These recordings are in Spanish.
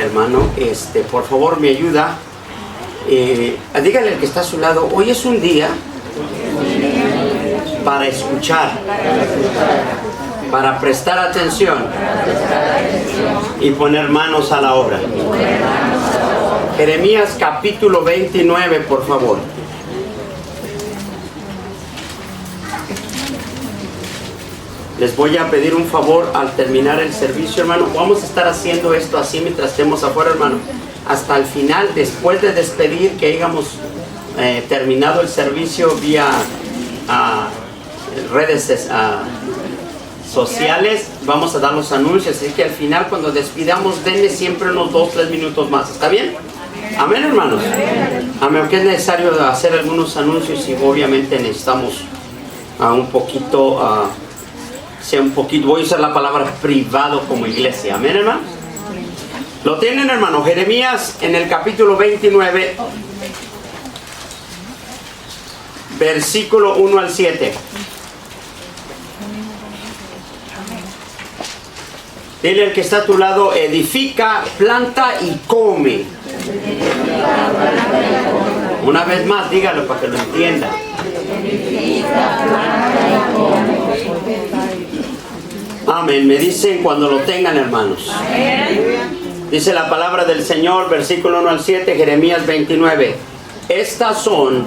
hermano, por favor me ayuda. Dígale al que está a su lado, hoy es un día para escuchar, para prestar atención y poner manos a la obra. Jeremías capítulo 29, por favor. Les voy a pedir un favor al terminar el servicio, hermano. Vamos a estar haciendo esto así mientras estemos afuera, hermano. Hasta el final, después de despedir, que hayamos terminado el servicio vía redes sociales, vamos a dar los anuncios. Así que al final, cuando despidamos, denle siempre unos 2-3 minutos más. ¿Está bien? Amén, hermanos. Amén, porque es necesario hacer algunos anuncios y obviamente necesitamos un poquito... voy a usar la palabra privado como iglesia. Amén, hermano. Lo tienen, hermano. Jeremías en el capítulo 29, versículo 1 al 7. Dile al que está a tu lado, edifica, planta y come. Una vez más, dígalo para que lo entienda. Edifica, planta y come. Amén. Me dicen cuando lo tengan, hermanos. Amén. Dice la palabra del Señor, versículo 1 al 7, Jeremías 29. Estas son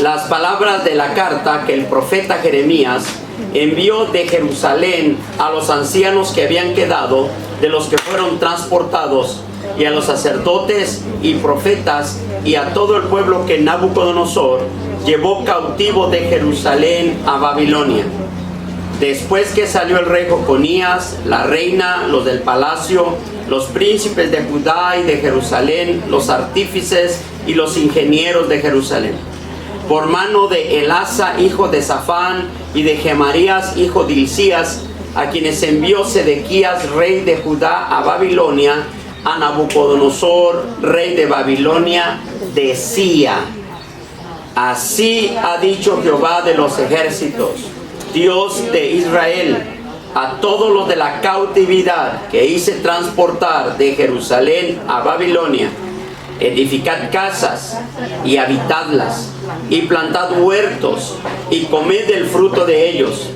las palabras de la carta que el profeta Jeremías envió de Jerusalén a los ancianos que habían quedado, de los que fueron transportados, y a los sacerdotes y profetas, y a todo el pueblo que Nabucodonosor llevó cautivo de Jerusalén a Babilonia. Después que salió el rey Joconías, la reina, los del palacio, los príncipes de Judá y de Jerusalén, los artífices y los ingenieros de Jerusalén, por mano de Elasa, hijo de Safán, y de Gemarías, hijo de Hilcías, a quienes envió Sedequías, rey de Judá, a Babilonia, a Nabucodonosor, rey de Babilonia, decía: así ha dicho Jehová de los ejércitos, Dios de Israel, a todos los de la cautividad que hice transportar de Jerusalén a Babilonia: edificad casas y habitadlas, y plantad huertos y comed del fruto de ellos.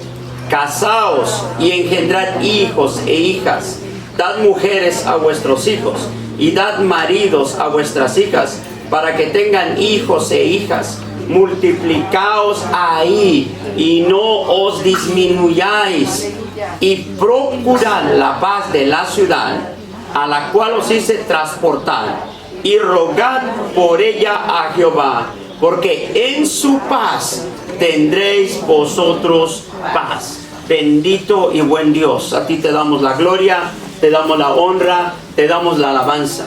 Casaos y engendrad hijos e hijas, dad mujeres a vuestros hijos y dad maridos a vuestras hijas, para que tengan hijos e hijas. Multiplicaos ahí y no os disminuyáis, y procurad la paz de la ciudad a la cual os hice transportar, y rogad por ella a Jehová, porque en su paz tendréis vosotros paz. Bendito y buen Dios, a ti te damos la gloria, te damos la honra, te damos la alabanza.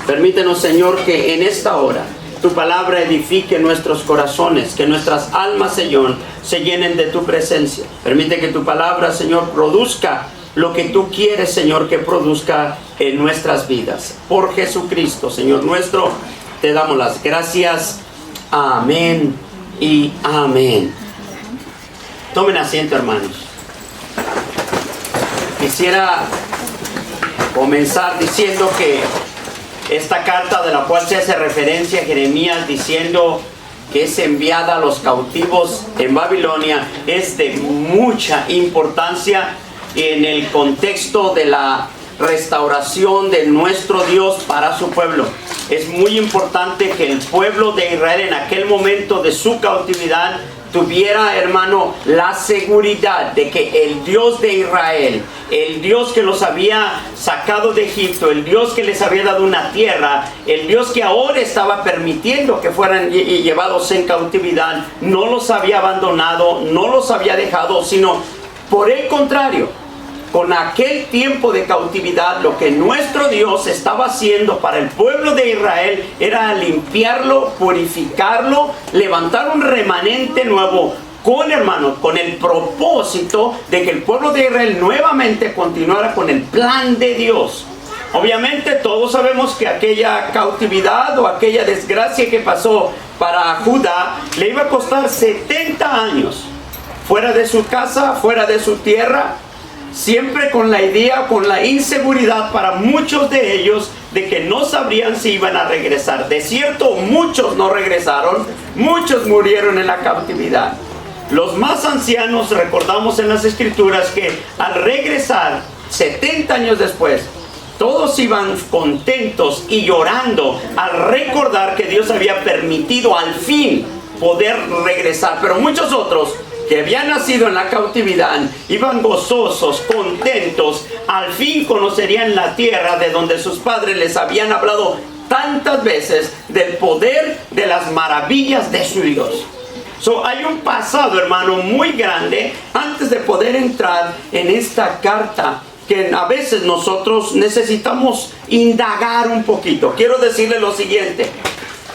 Permítenos, Señor, que en esta hora tu palabra edifique nuestros corazones, que nuestras almas, Señor, se llenen de tu presencia. Permite que tu palabra, Señor, produzca lo que tú quieres, Señor, que produzca en nuestras vidas. Por Jesucristo, Señor nuestro, te damos las gracias. Amén y amén. Tomen asiento, hermanos. Quisiera comenzar diciendo que esta carta, de la cual se hace referencia a Jeremías diciendo que es enviada a los cautivos en Babilonia, es de mucha importancia en el contexto de la restauración de nuestro Dios para su pueblo. Es muy importante que el pueblo de Israel en aquel momento de su cautividad tuviera, hermano, la seguridad de que el Dios de Israel, el Dios que los había sacado de Egipto, el Dios que les había dado una tierra, el Dios que ahora estaba permitiendo que fueran llevados en cautividad, no los había abandonado, no los había dejado, sino por el contrario, con aquel tiempo de cautividad, lo que nuestro Dios estaba haciendo para el pueblo de Israel era limpiarlo, purificarlo, levantar un remanente nuevo con el propósito de que el pueblo de Israel nuevamente continuara con el plan de Dios. Obviamente todos sabemos que aquella cautividad o aquella desgracia que pasó para Judá le iba a costar 70 años fuera de su casa, fuera de su tierra, siempre con la idea, con la inseguridad para muchos de ellos de que no sabrían si iban a regresar. De cierto, muchos no regresaron, muchos murieron en la cautividad. Los más ancianos recordamos en las escrituras que al regresar 70 años después, todos iban contentos y llorando al recordar que Dios había permitido al fin poder regresar. Pero muchos otros que habían nacido en la cautividad iban gozosos, contentos, al fin conocerían la tierra de donde sus padres les habían hablado tantas veces del poder, de las maravillas de su Dios. Hay un pasado, hermano, muy grande antes de poder entrar en esta carta, que a veces nosotros necesitamos indagar un poquito. Quiero decirle lo siguiente: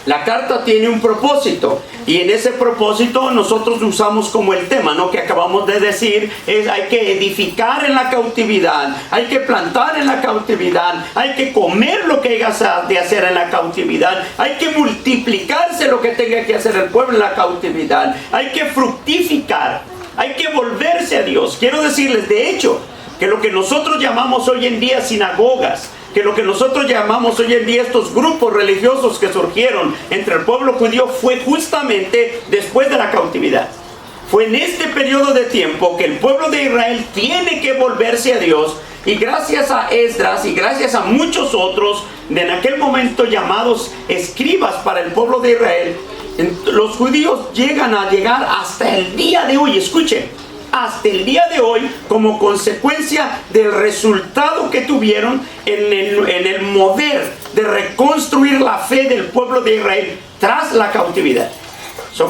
la carta tiene un propósito, y en ese propósito nosotros usamos como el tema, ¿no?, que acabamos de decir, es hay que edificar en la cautividad, hay que plantar en la cautividad, hay que comer lo que haya de hacer en la cautividad, hay que multiplicarse lo que tenga que hacer el pueblo en la cautividad, hay que fructificar, hay que volverse a Dios. Quiero decirles, de hecho, que lo que nosotros llamamos hoy en día sinagogas, que lo que nosotros llamamos hoy en día estos grupos religiosos que surgieron entre el pueblo judío, fue justamente después de la cautividad. Fue en este periodo de tiempo que el pueblo de Israel tiene que volverse a Dios, y gracias a Esdras y gracias a muchos otros de en aquel momento llamados escribas para el pueblo de Israel, los judíos llegan hasta el día de hoy. Escuchen, hasta el día de hoy, como consecuencia del resultado que tuvieron en el mover de reconstruir la fe del pueblo de Israel tras la cautividad.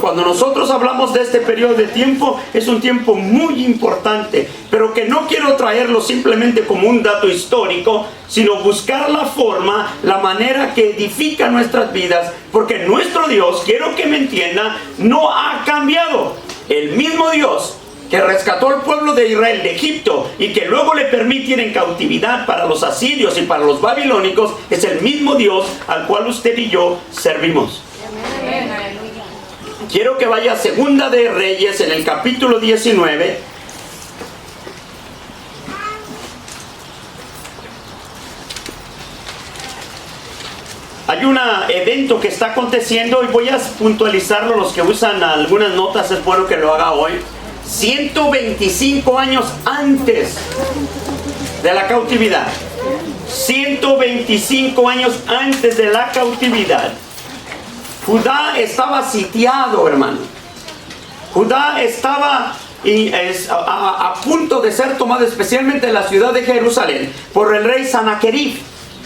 Cuando nosotros hablamos de este periodo de tiempo, es un tiempo muy importante, pero que no quiero traerlo simplemente como un dato histórico, sino buscar la forma, la manera que edifica nuestras vidas, porque nuestro Dios, quiero que me entiendan, no ha cambiado. El mismo Dios que rescató al pueblo de Israel de Egipto y que luego le permitió ir en cautividad para los asirios y para los babilónicos, es el mismo Dios al cual usted y yo servimos. Quiero que vaya a Segunda de Reyes en el capítulo 19. Hay un evento que está aconteciendo y voy a puntualizarlo. Los que usan algunas notas, es bueno que lo haga hoy. 125 años antes de la cautividad. 125 años antes de la cautividad. Judá estaba sitiado, hermano. Judá estaba a punto de ser tomado, especialmente la ciudad de Jerusalén, por el rey Sanaquerib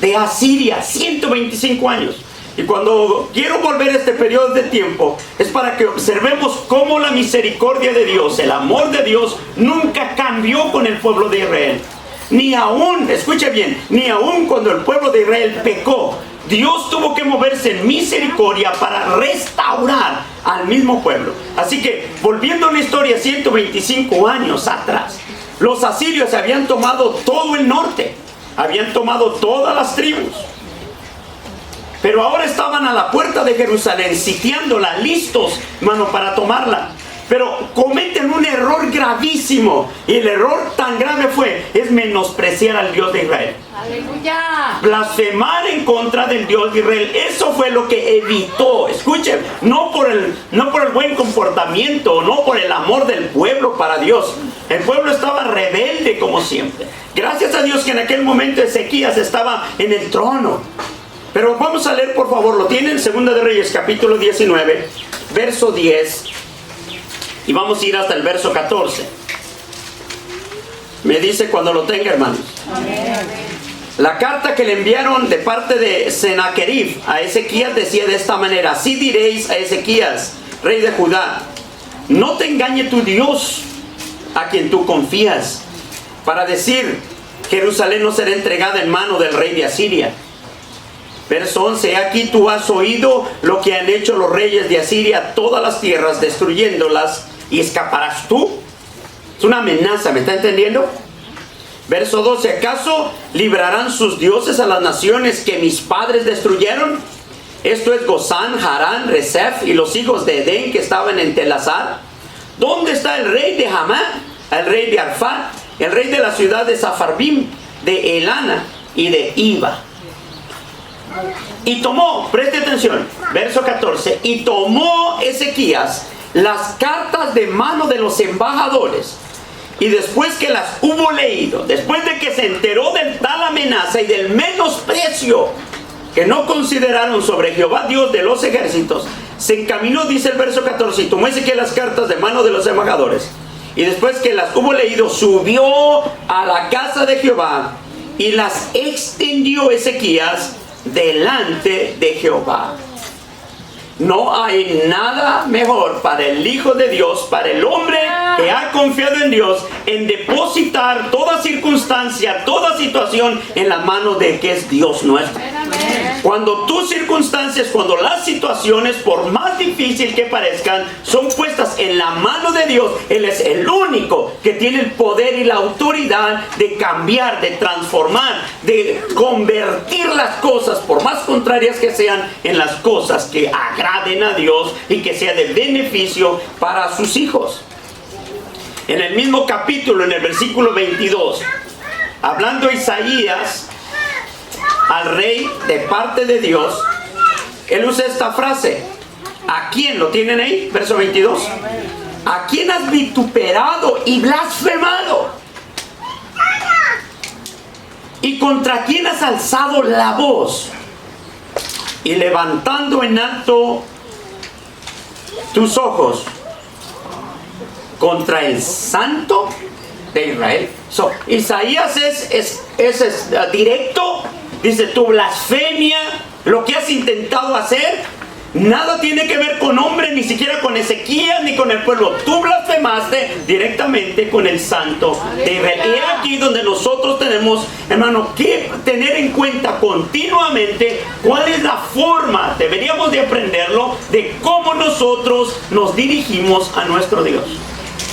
de Asiria. 125 años. Y cuando quiero volver a este periodo de tiempo, es para que observemos cómo la misericordia de Dios, el amor de Dios, nunca cambió con el pueblo de Israel. Ni aún, escuche bien, ni aún cuando el pueblo de Israel pecó, Dios tuvo que moverse en misericordia para restaurar al mismo pueblo. Así que, volviendo a la historia 125 años atrás, los asirios habían tomado todo el norte, habían tomado todas las tribus. Pero ahora estaban a la puerta de Jerusalén, sitiándola, listos, hermano, para tomarla. Pero cometen un error gravísimo. Y el error tan grave es menospreciar al Dios de Israel. ¡Aleluya! Blasfemar en contra del Dios de Israel. Eso fue lo que evitó. Escuchen, no por el buen comportamiento, no por el amor del pueblo para Dios. El pueblo estaba rebelde como siempre. Gracias a Dios que en aquel momento Ezequías estaba en el trono. Pero vamos a leer, por favor, lo tienen, Segunda de Reyes, capítulo 19, verso 10, y vamos a ir hasta el verso 14. Me dice cuando lo tenga, hermanos. Amén. La carta que le enviaron de parte de Sanaquerib a Ezequías decía de esta manera: así diréis a Ezequías, rey de Judá, no te engañe tu Dios, a quien tú confías, para decir, Jerusalén no será entregada en mano del rey de Asiria. Verso 11, aquí tú has oído lo que han hecho los reyes de Asiria a todas las tierras, destruyéndolas, y escaparás tú. Es una amenaza, ¿me está entendiendo? Verso 12, ¿acaso librarán sus dioses a las naciones que mis padres destruyeron? Esto es Gozán, Harán, Rezef y los hijos de Edén que estaban en Telazar. ¿Dónde está el rey de Hamá, el rey de Arfat, el rey de la ciudad de Safarvim, de Elana y de Iba? Y tomó, preste atención, verso 14, y tomó Ezequías las cartas de mano de los embajadores, y después que las hubo leído, después de que se enteró de tal amenaza y del menosprecio que no consideraron sobre Jehová Dios de los ejércitos, se encaminó, dice el verso 14, y tomó Ezequías las cartas de mano de los embajadores, y después que las hubo leído, subió a la casa de Jehová y las extendió Ezequías delante de Jehová. No hay nada mejor para el Hijo de Dios, para el hombre que ha confiado en Dios, en depositar toda circunstancia, toda situación en las manos de que es Dios nuestro. Cuando tus circunstancias, cuando las situaciones, por más difícil que parezcan, son puestas en la mano de Dios, Él es el único que tiene el poder y la autoridad de cambiar, de transformar, de convertir las cosas, por más contrarias que sean, en las cosas que agraden a Dios y que sea de beneficio para sus hijos. En el mismo capítulo, en el versículo 22, hablando Isaías al rey de parte de Dios, él usa esta frase. ¿A quién? ¿Lo tienen ahí? Verso 22. ¿A quién has vituperado y blasfemado? ¿Y contra quién has alzado la voz? Y levantando en alto tus ojos contra el Santo de Israel. Isaías es directo. Dice, tu blasfemia, lo que has intentado hacer, nada tiene que ver con hombre, ni siquiera con Ezequías, ni con el pueblo. Tú blasfemaste directamente con el Santo de Israel. Y es aquí donde nosotros tenemos, hermano, que tener en cuenta continuamente cuál es la forma, deberíamos de aprenderlo, de cómo nosotros nos dirigimos a nuestro Dios.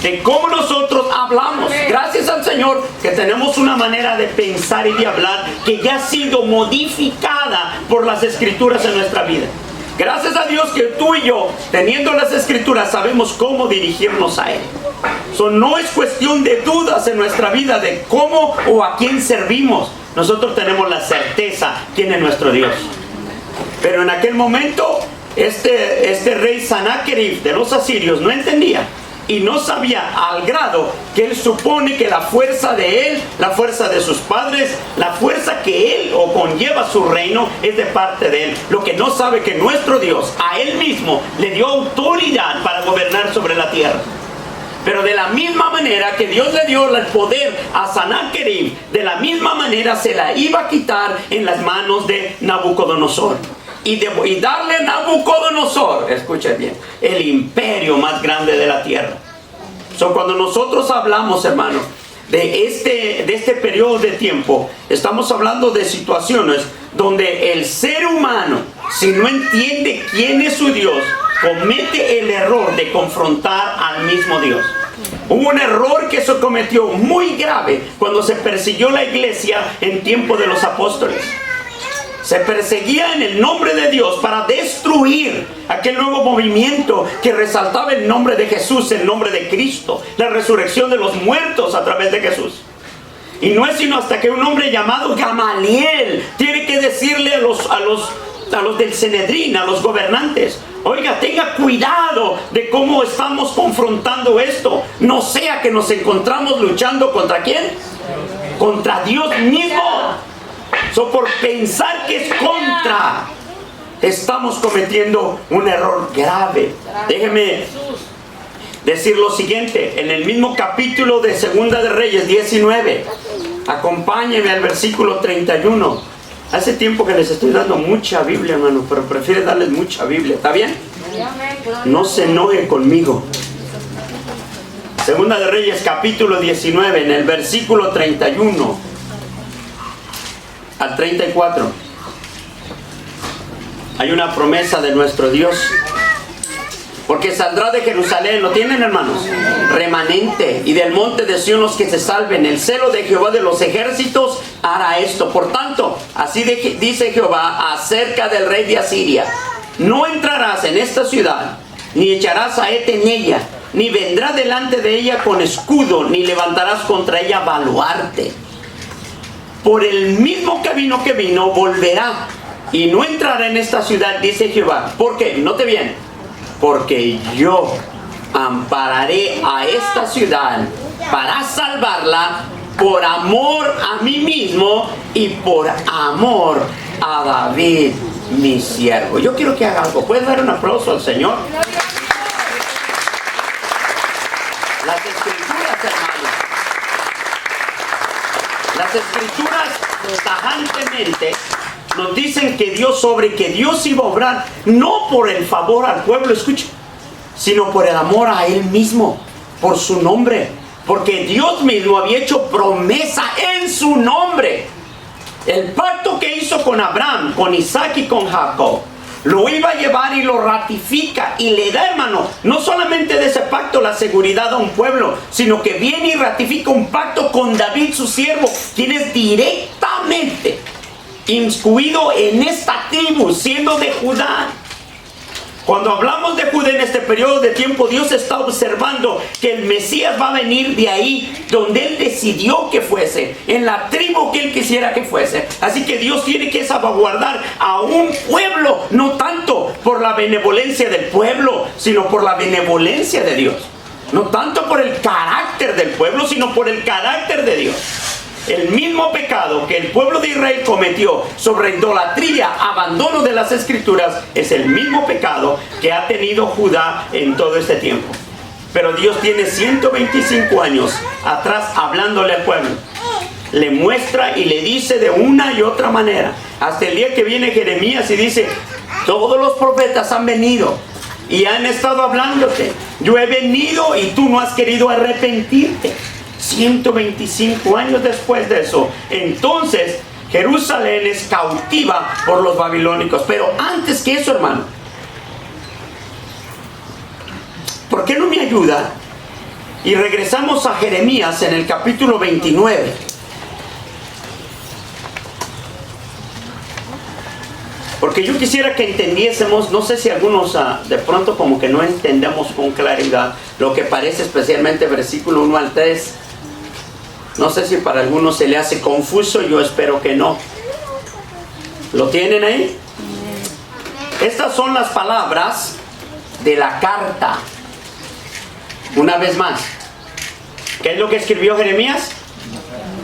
De cómo nosotros hablamos. Gracias al Señor que tenemos una manera de pensar y de hablar que ya ha sido modificada por las Escrituras en nuestra vida. Gracias a Dios que tú y yo, teniendo las Escrituras, sabemos cómo dirigirnos a Él. No es cuestión de dudas en nuestra vida de cómo o a quién servimos. Nosotros tenemos la certeza quién es nuestro Dios. Pero en aquel momento, este rey Sanaquerib de los asirios no entendía. Y no sabía, al grado que él supone que la fuerza de él, la fuerza de sus padres, la fuerza que él o conlleva su reino es de parte de él. Lo que no sabe que nuestro Dios a él mismo le dio autoridad para gobernar sobre la tierra. Pero de la misma manera que Dios le dio el poder a Sanaquerib, de la misma manera se la iba a quitar en las manos de Nabucodonosor. Y darle a Nabucodonosor, escuche bien, el imperio más grande de la tierra. Cuando nosotros hablamos, hermano, de este periodo de tiempo, estamos hablando de situaciones donde el ser humano, si no entiende quién es su Dios, comete el error de confrontar al mismo Dios. Hubo un error que se cometió muy grave cuando se persiguió la iglesia en tiempo de los apóstoles. Se perseguía en el nombre de Dios para destruir aquel nuevo movimiento que resaltaba el nombre de Jesús, el nombre de Cristo, la resurrección de los muertos a través de Jesús. Y no es sino hasta que un hombre llamado Gamaliel tiene que decirle a los del Sanedrín, a los gobernantes: oiga, tenga cuidado de cómo estamos confrontando esto. No sea que nos encontramos luchando ¿contra quién? Contra Dios mismo. Por pensar que es contra, estamos cometiendo un error grave. Déjeme decir lo siguiente. En el mismo capítulo de Segunda de Reyes 19, acompáñeme al versículo 31. Hace tiempo que les estoy dando mucha Biblia, hermano, pero prefiero darles mucha Biblia. ¿Está bien? No se enoje conmigo. Segunda de Reyes capítulo 19, en el versículo 31 al 34. Hay una promesa de nuestro Dios. Porque saldrá de Jerusalén, ¿lo tienen, hermanos? Remanente, y del monte de Sión los que se salven. El celo de Jehová de los ejércitos hará esto. Por tanto, así dice Jehová acerca del rey de Asiria: no entrarás en esta ciudad, ni echarás saete en ella, ni vendrá delante de ella con escudo, ni levantarás contra ella baluarte. Por el mismo camino que vino, volverá, y no entrará en esta ciudad, dice Jehová. ¿Por qué? Note bien. Porque yo ampararé a esta ciudad para salvarla por amor a mí mismo y por amor a David, mi siervo. Yo quiero que haga algo. ¿Puedes dar un aplauso al Señor? Las escrituras, hermanos. Las escrituras tajantemente nos dicen que Dios iba a obrar no por el favor al pueblo, escucha, sino por el amor a Él mismo, por su nombre. Porque Dios mismo había hecho promesa en su nombre. El pacto que hizo con Abraham, con Isaac y con Jacob, lo iba a llevar y lo ratifica y le da, hermano, no solamente de ese pacto la seguridad a un pueblo, sino que viene y ratifica un pacto con David, su siervo, quien es directamente inscrito en esta tribu, siendo de Judá. Cuando hablamos de Judá en este periodo de tiempo, Dios está observando que el Mesías va a venir de ahí donde Él decidió que fuese, en la tribu que Él quisiera que fuese. Así que Dios tiene que salvaguardar a un pueblo, no tanto por la benevolencia del pueblo, sino por la benevolencia de Dios. No tanto por el carácter del pueblo, sino por el carácter de Dios. El mismo pecado que el pueblo de Israel cometió sobre idolatría, abandono de las escrituras, es el mismo pecado que ha tenido Judá en todo este tiempo. Pero Dios tiene 125 años atrás hablándole al pueblo. Le muestra y le dice de una y otra manera. Hasta el día que viene Jeremías y dice, todos los profetas han venido y han estado hablándote. Yo he venido y tú no has querido arrepentirte. 125 años después de eso, entonces Jerusalén es cautiva por los babilónicos. Pero antes que eso, hermano, ¿por qué no me ayuda? Y regresamos a Jeremías en el capítulo 29. Porque yo quisiera que entendiésemos, no sé si algunos de pronto como que no entendemos con claridad lo que parece especialmente versículo 1 al 3. No sé si para algunos se le hace confuso, yo espero que no. ¿Lo tienen ahí? Estas son las palabras de la carta. Una vez más, ¿qué es lo que escribió Jeremías?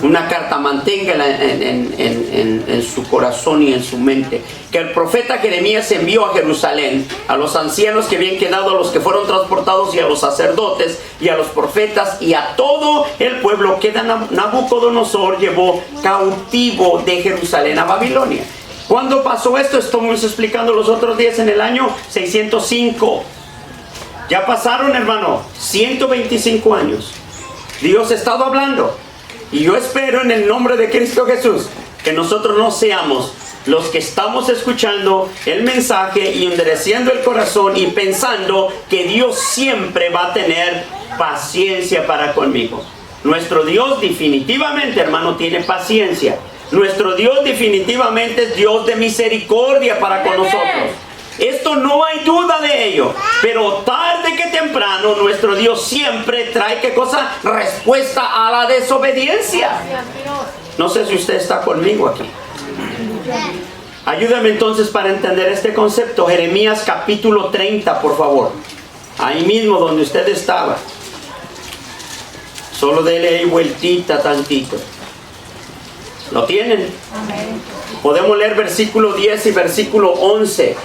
Una carta, manténgala en su corazón y en su mente. Que el profeta Jeremías envió a Jerusalén, a los ancianos que habían quedado, a los que fueron transportados, y a los sacerdotes, y a los profetas, y a todo el pueblo que Nabucodonosor llevó cautivo de Jerusalén a Babilonia. ¿Cuándo pasó esto? Estamos explicando los otros días, en el año 605. Ya pasaron, hermano, 125 años. Dios ha estado hablando. Y yo espero en el nombre de Cristo Jesús que nosotros no seamos los que estamos escuchando el mensaje y endureciendo el corazón y pensando que Dios siempre va a tener paciencia para conmigo. Nuestro Dios definitivamente, hermano, tiene paciencia. Nuestro Dios definitivamente es Dios de misericordia para con nosotros. Esto no hay duda de ello. Pero tarde que temprano nuestro Dios siempre trae, ¿qué cosa? Respuesta a la desobediencia. No sé si usted está conmigo aquí. Ayúdame entonces para entender este concepto. Jeremías capítulo 30, por favor. Ahí mismo donde usted estaba. Solo dele ahí vueltita tantito. ¿Lo tienen? Podemos leer versículo 10 y versículo 11.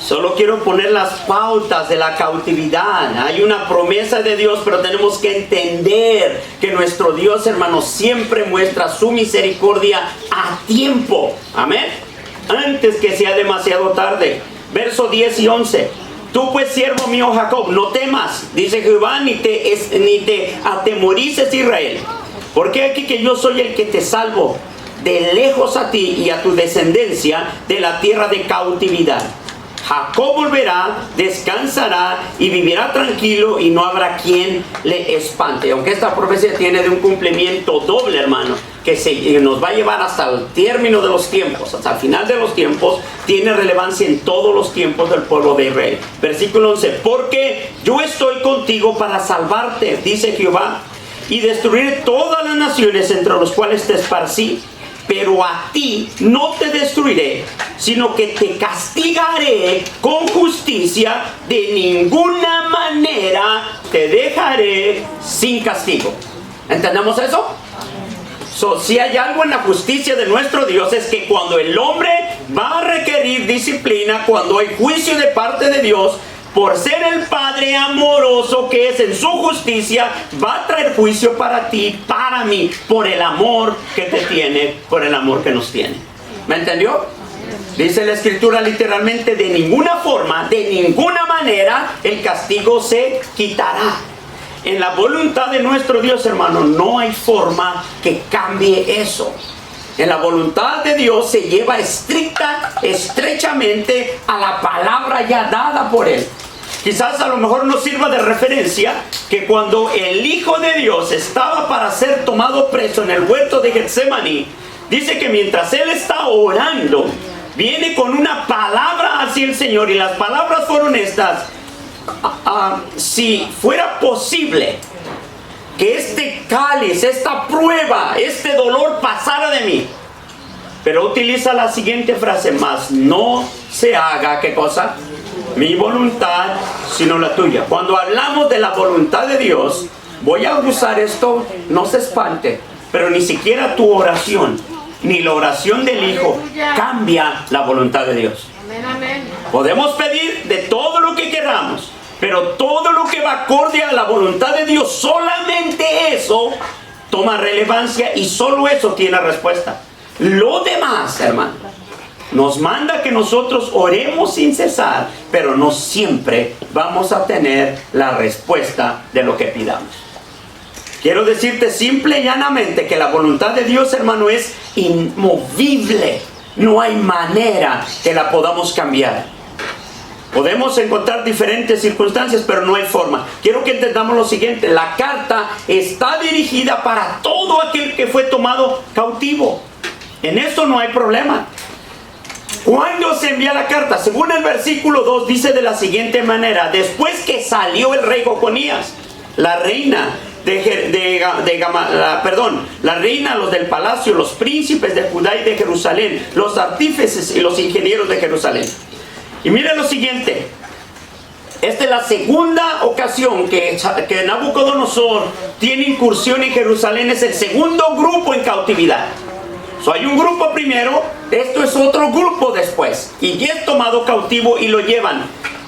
Solo quiero poner las pautas de la cautividad. Hay una promesa de Dios, pero tenemos que entender que nuestro Dios, hermanos, siempre muestra su misericordia a tiempo. Amén. Antes que sea demasiado tarde. Verso 10 y 11. Tú pues, siervo mío Jacob, no temas, dice Jehová, ni te atemorices, Israel. Porque aquí que yo soy el que te salvo de lejos a ti y a tu descendencia de la tierra de cautividad. Jacob volverá, descansará y vivirá tranquilo, y no habrá quien le espante. Aunque esta profecía tiene de un cumplimiento doble, hermano, que nos va a llevar hasta el término de los tiempos, hasta el final de los tiempos, tiene relevancia en todos los tiempos del pueblo de Israel. Versículo 11. Porque yo estoy contigo para salvarte, dice Jehová, y destruir todas las naciones entre los cuales te esparcí. pero a ti no te destruiré, sino que te castigaré con justicia, de ninguna manera te dejaré sin castigo. ¿Entendemos eso? Si hay algo en la justicia de nuestro Dios, es que cuando el hombre va a requerir disciplina, cuando hay juicio de parte de Dios, por ser el Padre amoroso que es en su justicia, va a traer juicio para ti, para mí, por el amor que te tiene, por el amor que nos tiene. ¿Me entendió? Dice la Escritura literalmente: de ninguna forma, de ninguna manera, el castigo se quitará. En la voluntad de nuestro Dios, hermano, no hay forma que cambie eso. En la voluntad de Dios se lleva estrechamente a la palabra ya dada por Él. Quizás a lo mejor nos sirva de referencia que cuando el Hijo de Dios estaba para ser tomado preso en el huerto de Getsemaní, dice que mientras Él está orando, viene con una palabra hacia el Señor, y las palabras fueron estas: si fuera posible que este cáliz, esta prueba, este dolor pasara de mí. Pero utiliza la siguiente frase: mas no se haga, ¿qué cosa? Mi voluntad, sino la tuya. Cuando hablamos de la voluntad de Dios, voy a usar esto, no se espante, pero ni siquiera tu oración, ni la oración del Hijo, cambia la voluntad de Dios. Podemos pedir de todo lo que queramos, pero todo lo que va acorde a la voluntad de Dios, solamente eso toma relevancia y solo eso tiene respuesta. Lo demás, hermano, nos manda que nosotros oremos sin cesar, pero no siempre vamos a tener la respuesta de lo que pidamos. Quiero decirte simple y llanamente que la voluntad de Dios, hermano, es inmovible. No hay manera que la podamos cambiar. Podemos encontrar diferentes circunstancias, pero no hay forma. Quiero que entendamos lo siguiente: la carta está dirigida para todo aquel que fue tomado cautivo. En eso no hay problema. ¿Cuándo se envía la carta? Según el versículo 2 dice de la siguiente manera: después que salió el rey Jeconías, la reina la reina, los del palacio, los príncipes de Judá y de Jerusalén, los artífices y los ingenieros de Jerusalén. Y miren lo siguiente: esta es la segunda ocasión que Nabucodonosor tiene incursión en Jerusalén. Es el segundo grupo en cautividad. Hay un grupo primero, esto es otro grupo después, y es tomado cautivo y lo llevan.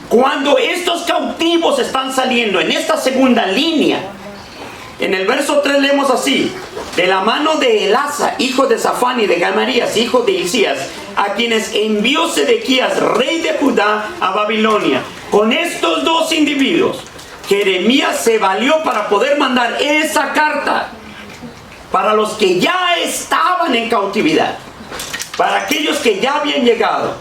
Cuando estos cautivos están saliendo en esta segunda línea, en el verso 3 leemos así: de la mano de Elasa, hijo de Safán, y de Gamarías, hijo de Hilcías, a quienes envió Sedequías, rey de Judá, a Babilonia. Con estos dos individuos, Jeremías se valió para poder mandar esa carta para los que ya estaban en cautividad, para aquellos que ya habían llegado.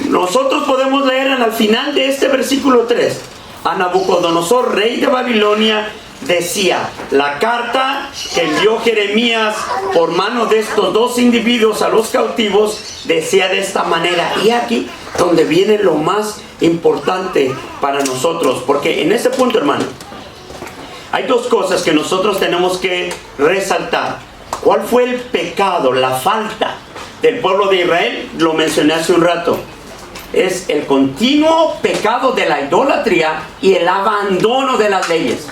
Nosotros podemos leer al final de este versículo 3: a Nabucodonosor, rey de Babilonia, decía: la carta que envió Jeremías por mano de estos dos individuos a los cautivos decía de esta manera. Y aquí donde viene lo más importante para nosotros, porque en este punto, hermano, hay dos cosas que nosotros tenemos que resaltar. ¿Cuál fue el pecado, la falta del pueblo de Israel? Lo mencioné hace un rato. Es el continuo pecado de la idolatría y el abandono de las leyes.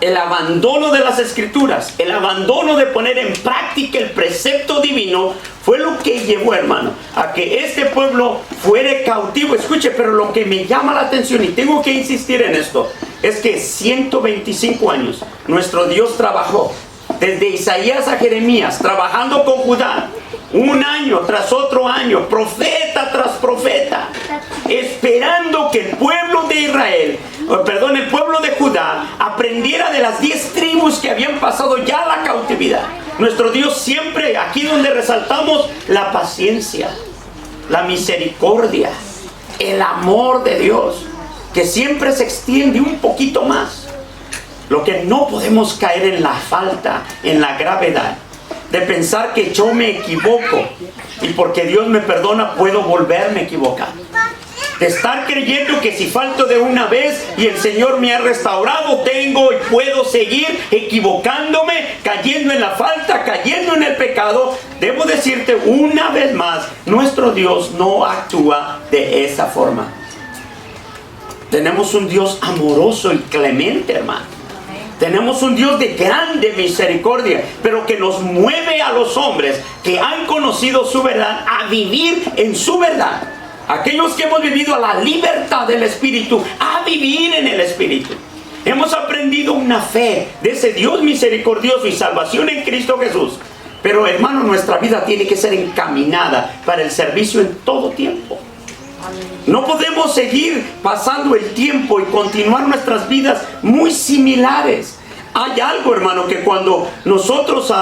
El abandono de las escrituras, el abandono de poner en práctica el precepto divino, fue lo que llevó, hermano, a que este pueblo fuera cautivo. Escuche, pero lo que me llama la atención, y tengo que insistir en esto, es que 125 años nuestro Dios trabajó, desde Isaías a Jeremías, trabajando con Judá, un año tras otro año, profeta tras profeta, esperando que el pueblo de Israel, el pueblo de Judá, aprendiera de las 10 tribus que habían pasado ya la cautividad. Nuestro Dios siempre, aquí donde resaltamos la paciencia, la misericordia, el amor de Dios, que siempre se extiende un poquito más. Lo que no podemos caer en la falta, en la gravedad de pensar que yo me equivoco y porque Dios me perdona puedo volverme a equivocar. de estar creyendo que si falto de una vez y el Señor me ha restaurado, tengo y puedo seguir equivocándome, cayendo en la falta, cayendo en el pecado. Debo decirte una vez más, nuestro Dios no actúa de esa forma. Tenemos un Dios amoroso y clemente, hermano. Tenemos un Dios de grande misericordia, pero que nos mueve a los hombres que han conocido su verdad a vivir en su verdad. Aquellos que hemos vivido a la libertad del Espíritu, a vivir en el Espíritu. Hemos aprendido una fe de ese Dios misericordioso y salvación en Cristo Jesús. Pero, hermano, nuestra vida tiene que ser encaminada para el servicio en todo tiempo. No podemos seguir pasando el tiempo y continuar nuestras vidas muy similares. Hay algo, hermano, que cuando nosotros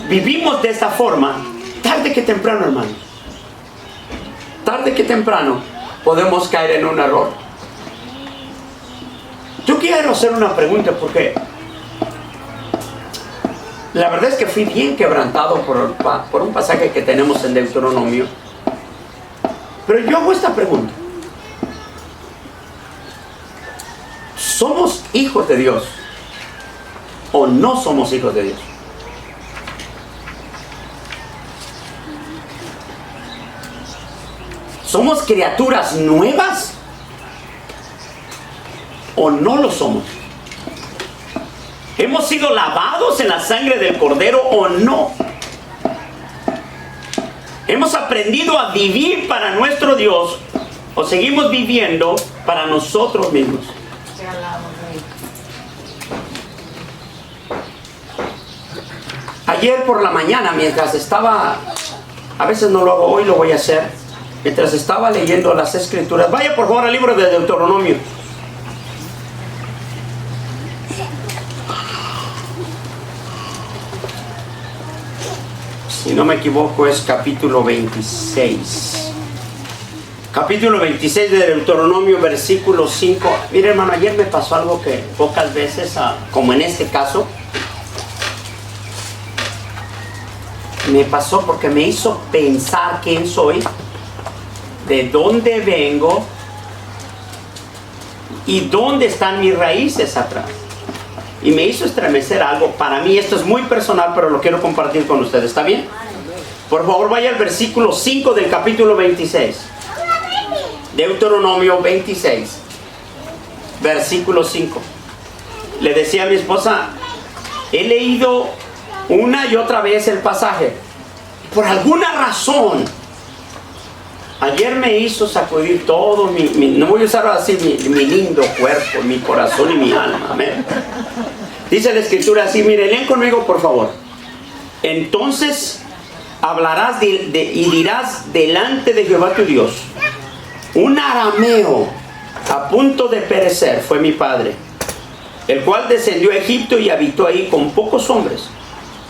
vivimos de esta forma, tarde que temprano, hermano, tarde que temprano podemos caer en un error. Yo quiero hacer una pregunta porque la verdad es que fui bien quebrantado por un pasaje que tenemos en Deuteronomio. Pero yo hago esta pregunta. ¿Somos hijos de Dios o no somos hijos de Dios? ¿Somos criaturas nuevas o no lo somos? ¿Hemos sido lavados en la sangre del Cordero o no? ¿Hemos aprendido a vivir para nuestro Dios o seguimos viviendo para nosotros mismos? Ayer por la mañana, mientras estaba, a veces no lo hago, hoy lo voy a hacer, mientras estaba leyendo las Escrituras, vaya por favor al libro de Deuteronomio. Si no me equivoco es capítulo 26. Capítulo 26 de Deuteronomio, versículo 5. Mire, hermano, ayer me pasó algo que pocas veces, como en este caso, me pasó porque me hizo pensar quién soy, de dónde vengo y dónde están mis raíces atrás. Y me hizo estremecer algo. Para mí esto es muy personal, pero lo quiero compartir con ustedes. ¿Está bien? Por favor, vaya al versículo 5 del capítulo 26. Deuteronomio 26, versículo 5. Le decía a mi esposa, he leído una y otra vez el pasaje. Por alguna razón, ayer me hizo sacudir todo no voy a usar así mi lindo cuerpo, mi corazón y mi alma. Amén. Dice la Escritura así, mire, leen conmigo por favor. Entonces hablarás y dirás delante de Jehová tu Dios, un arameo a punto de perecer fue mi padre, el cual descendió a Egipto y habitó ahí con pocos hombres.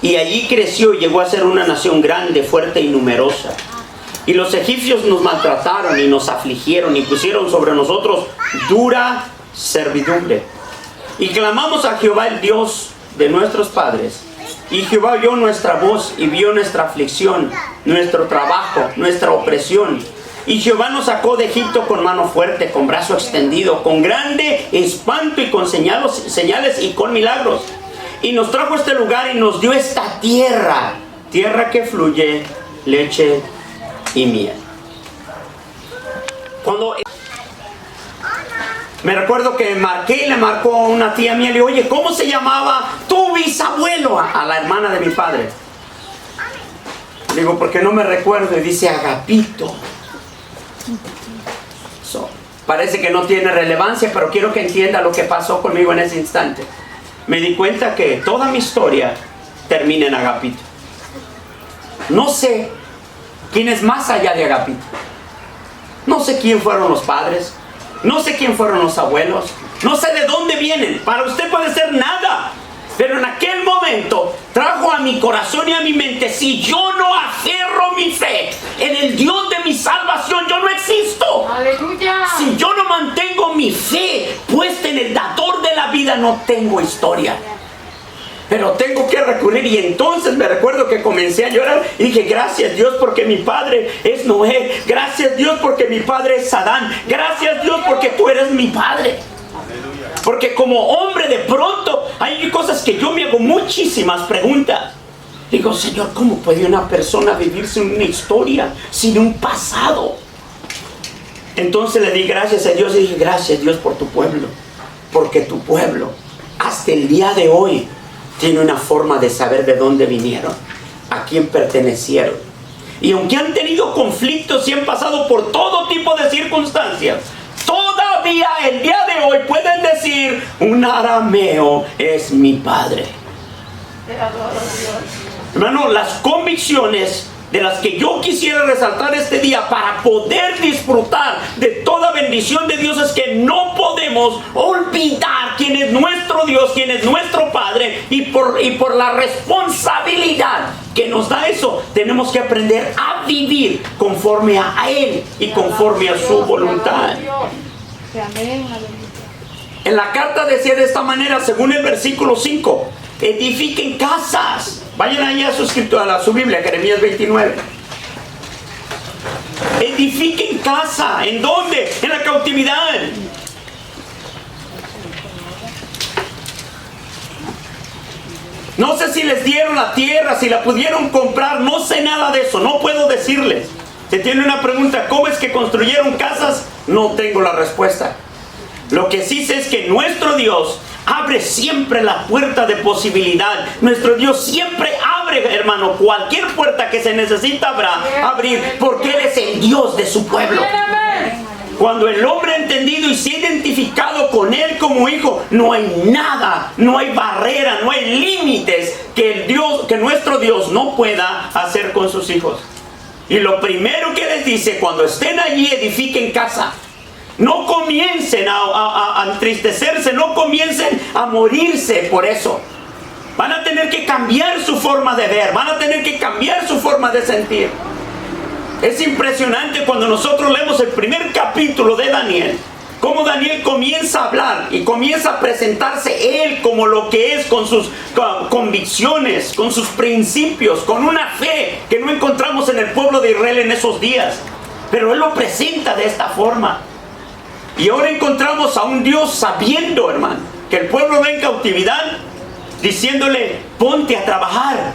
Y allí creció y llegó a ser una nación grande, fuerte y numerosa. Y los egipcios nos maltrataron y nos afligieron y pusieron sobre nosotros dura servidumbre. Y clamamos a Jehová, el Dios de nuestros padres. Y Jehová oyó nuestra voz y vio nuestra aflicción, nuestro trabajo, nuestra opresión. Y Jehová nos sacó de Egipto con mano fuerte, con brazo extendido, con grande espanto y con señales y con milagros. Y nos trajo a este lugar y nos dio esta tierra, tierra que fluye leche y miel. Cuando me recuerdo que le marcó a una tía mía, le digo, oye, ¿cómo se llamaba tu bisabuelo? A la hermana de mi padre. Le digo, porque no me recuerdo, y dice Agapito. Parece que no tiene relevancia, pero quiero que entienda lo que pasó conmigo en ese instante. Me di cuenta que toda mi historia termina en Agapito. No sé quién es más allá de Agapito. No sé quién fueron los padres. No sé quién fueron los abuelos. No sé de dónde vienen. Para usted puede ser nada. Pero en aquel momento trajo a mi corazón y a mi mente, si yo no aferro mi fe en el Dios de mi salvación, yo no existo. ¡Aleluya! Si yo no mantengo mi fe puesta en el dador de la vida, no tengo historia. pero tengo que recurrir. Y entonces me recuerdo que comencé a llorar y dije, gracias Dios porque mi padre es Noé, gracias Dios porque mi padre es Adán, gracias Dios porque tú eres mi padre. Porque como hombre de pronto hay cosas que yo me hago muchísimas preguntas. Digo, Señor, ¿cómo puede una persona vivir sin una historia, sin un pasado? Entonces le di gracias a Dios y dije, gracias Dios por tu pueblo, porque tu pueblo hasta el día de hoy tiene una forma de saber de dónde vinieron, a quién pertenecieron. Y aunque han tenido conflictos y han pasado por todo tipo de circunstancias, todavía el día de hoy pueden decir, un arameo es mi padre. Hermano, las convicciones de las que yo quisiera resaltar este día para poder disfrutar de toda bendición de Dios es que no podemos olvidar quién es nuestro Dios, quién es nuestro Padre, y por la responsabilidad que nos da eso, tenemos que aprender a vivir conforme a Él y conforme a su voluntad. En la carta decía de esta manera, según el versículo 5, edifiquen casas. Vayan ahí a su escritura, a su Biblia, Jeremías 29. Edifiquen casa. ¿En dónde? En la cautividad. No sé si les dieron la tierra, si la pudieron comprar, no sé nada de eso, no puedo decirles. Si tiene una pregunta, ¿cómo es que construyeron casas? No tengo la respuesta. Lo que sí sé es que nuestro Dios abre siempre la puerta de posibilidad. Nuestro Dios siempre abre, hermano, cualquier puerta que se necesita abrir, porque Él es el Dios de su pueblo. Cuando el hombre ha entendido y se ha identificado con Él como hijo, no hay nada, no hay barrera, no hay límites que nuestro Dios no pueda hacer con sus hijos. Y lo primero que les dice, cuando estén allí, edifiquen casa. No comiencen a entristecerse, no comiencen a morirse por eso. Van a tener que cambiar su forma de ver, van a tener que cambiar su forma de sentir. Es impresionante cuando nosotros leemos el primer capítulo de Daniel, cómo Daniel comienza a hablar y comienza a presentarse él como lo que es, con sus convicciones, con sus principios, con una fe que no encontramos en el pueblo de Israel en esos días. Pero él lo presenta de esta forma. Y ahora encontramos a un Dios sabiendo, hermano, que el pueblo va en cautividad, diciéndole, ponte a trabajar.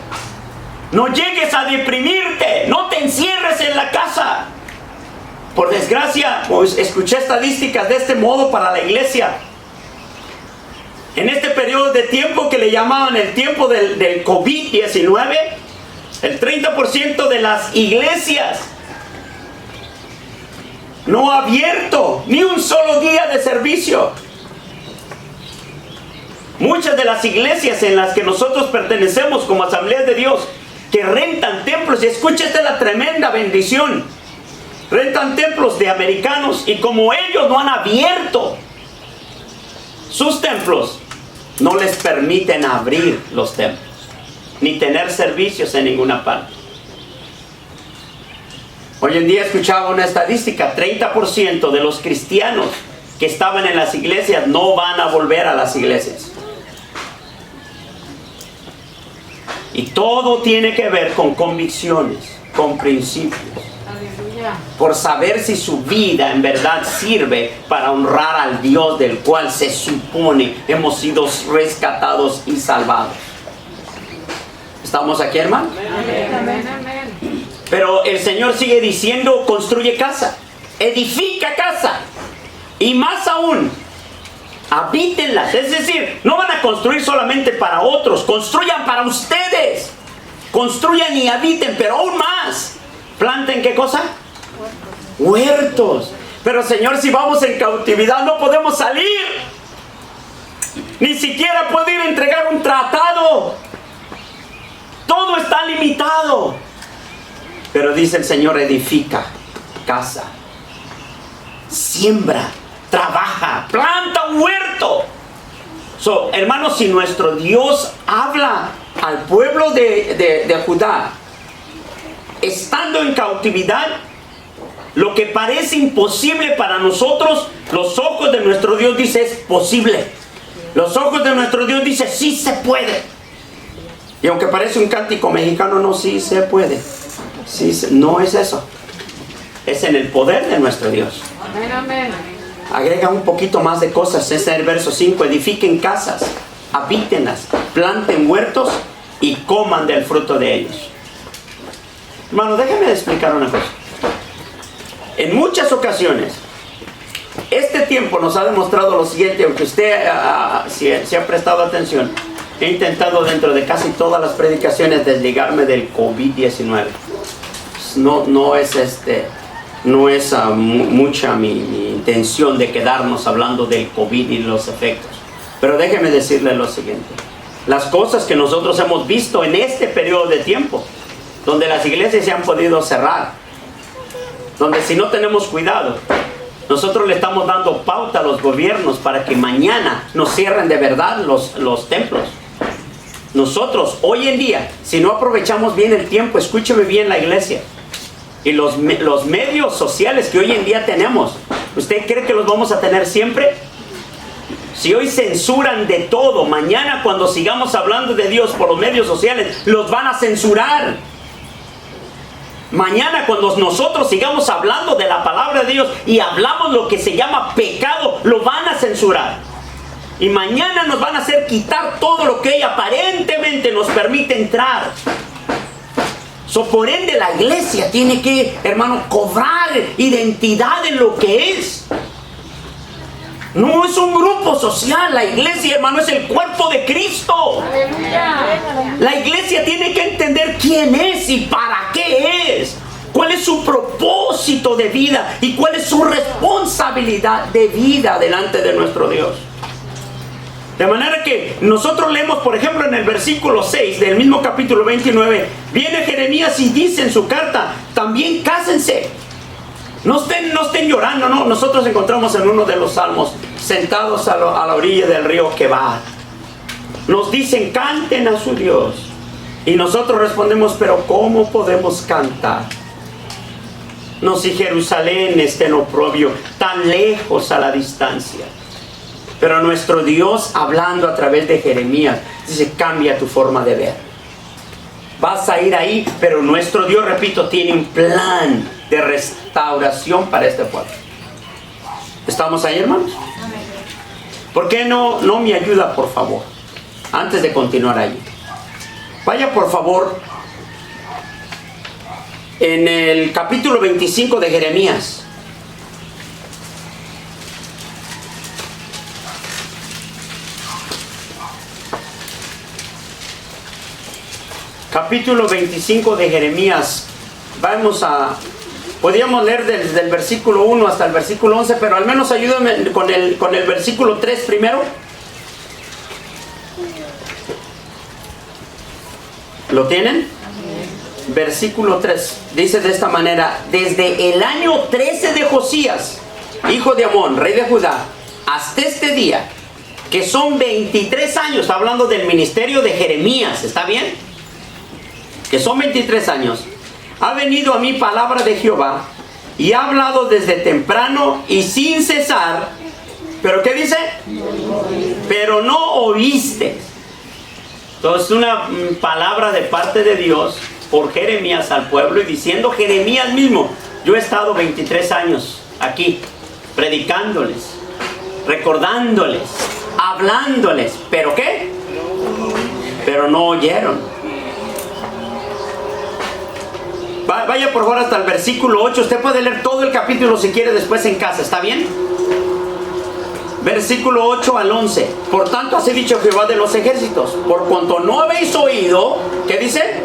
No llegues a deprimirte, no te encierres en la casa. Por desgracia, pues, escuché estadísticas de este modo para la iglesia. En este periodo de tiempo que le llamaban el tiempo del COVID-19, el 30% de las iglesias no ha abierto ni un solo día de servicio. Muchas de las iglesias en las que nosotros pertenecemos como Asambleas de Dios, que rentan templos, y escucha, esta es la tremenda bendición, rentan templos de americanos, y como ellos no han abierto sus templos, no les permiten abrir los templos, ni tener servicios en ninguna parte. Hoy en día escuchaba una estadística, 30% de los cristianos que estaban en las iglesias no van a volver a las iglesias. Y todo tiene que ver con convicciones, con principios. Por saber si su vida en verdad sirve para honrar al Dios del cual se supone hemos sido rescatados y salvados. ¿Estamos aquí, hermano? Amén. Pero el Señor sigue diciendo, construye casa, edifica casa, y más aún, habítenlas. Es decir, no van a construir solamente para otros, construyan para ustedes. Construyan y habiten, pero aún más, planten, ¿qué cosa? Huertos. Pero Señor, si vamos en cautividad no podemos salir, ni siquiera puedo ir a entregar un tratado, todo está limitado. Pero dice el Señor, edifica casa, siembra, trabaja, planta un huerto. Hermanos, si nuestro Dios habla al pueblo de Judá, estando en cautividad, lo que parece imposible para nosotros, los ojos de nuestro Dios dice es posible. Los ojos de nuestro Dios dice sí se puede. Y aunque parece un cántico mexicano, no, sí se puede. Sí, no es eso. Es en el poder de nuestro Dios. Amén, amén. Agrega un poquito más de cosas. Es en el verso 5. Edifiquen casas, habítenlas, planten huertos y coman del fruto de ellos. Hermano, déjeme explicar una cosa. En muchas ocasiones, este tiempo nos ha demostrado lo siguiente, aunque usted si ha prestado atención, he intentado dentro de casi todas las predicaciones desligarme del COVID-19. No es mucha mi intención de quedarnos hablando del COVID y los efectos. Pero déjeme decirle lo siguiente. Las cosas que nosotros hemos visto en este periodo de tiempo, donde las iglesias se han podido cerrar, donde si no tenemos cuidado, nosotros le estamos dando pauta a los gobiernos para que mañana nos cierren de verdad los templos. Nosotros, hoy en día, si no aprovechamos bien el tiempo, escúcheme bien la iglesia, y los medios sociales que hoy en día tenemos, ¿usted cree que los vamos a tener siempre? Si hoy censuran de todo, mañana cuando sigamos hablando de Dios por los medios sociales, los van a censurar. Mañana cuando nosotros sigamos hablando de la palabra de Dios y hablamos lo que se llama pecado, lo van a censurar. Y mañana nos van a hacer quitar todo lo que aparentemente nos permite entrar. Por ende, la iglesia tiene que, hermano, cobrar identidad en lo que es. No es un grupo social. La iglesia, hermano, es el cuerpo de Cristo. La iglesia tiene que entender quién es y para qué es. Cuál es su propósito de vida y cuál es su responsabilidad de vida delante de nuestro Dios. De manera que nosotros leemos, por ejemplo, en el versículo 6 del mismo capítulo 29, viene Jeremías y dice en su carta, también cásense. No estén llorando, no. Nosotros encontramos en uno de los salmos, sentados a la orilla del río Quebar. Nos dicen, canten a su Dios. Y nosotros respondemos, pero ¿cómo podemos cantar? No, si Jerusalén está en oprobio, tan lejos a la distancia. Pero nuestro Dios, hablando a través de Jeremías, dice, cambia tu forma de ver. Vas a ir ahí, pero nuestro Dios, repito, tiene un plan de restauración para este pueblo. ¿Estamos ahí, hermanos? ¿Por qué no me ayuda, por favor? Antes de continuar ahí. Vaya, por favor, en el capítulo 25 de Jeremías. Capítulo 25 de Jeremías. Podríamos leer desde el versículo 1 hasta el versículo 11, pero al menos ayúdame con el versículo 3 primero. ¿Lo tienen? Versículo 3. Dice de esta manera, desde el año 13 de Josías, hijo de Amón, rey de Judá, hasta este día, que son 23 años, está hablando del ministerio de Jeremías, ¿está bien? Que son 23 años, ha venido a mí palabra de Jehová, y ha hablado desde temprano y sin cesar, ¿pero qué dice? Pero no oíste. Entonces una palabra de parte de Dios por Jeremías al pueblo, y diciendo Jeremías mismo, yo he estado 23 años aquí, predicándoles, recordándoles, hablándoles, ¿pero qué? Pero no oyeron. Vaya por favor hasta el versículo 8. Usted puede leer todo el capítulo si quiere después en casa, ¿está bien? Versículo 8 al 11. Por tanto así dicho Jehová de los ejércitos, por cuanto no habéis oído, ¿qué dice?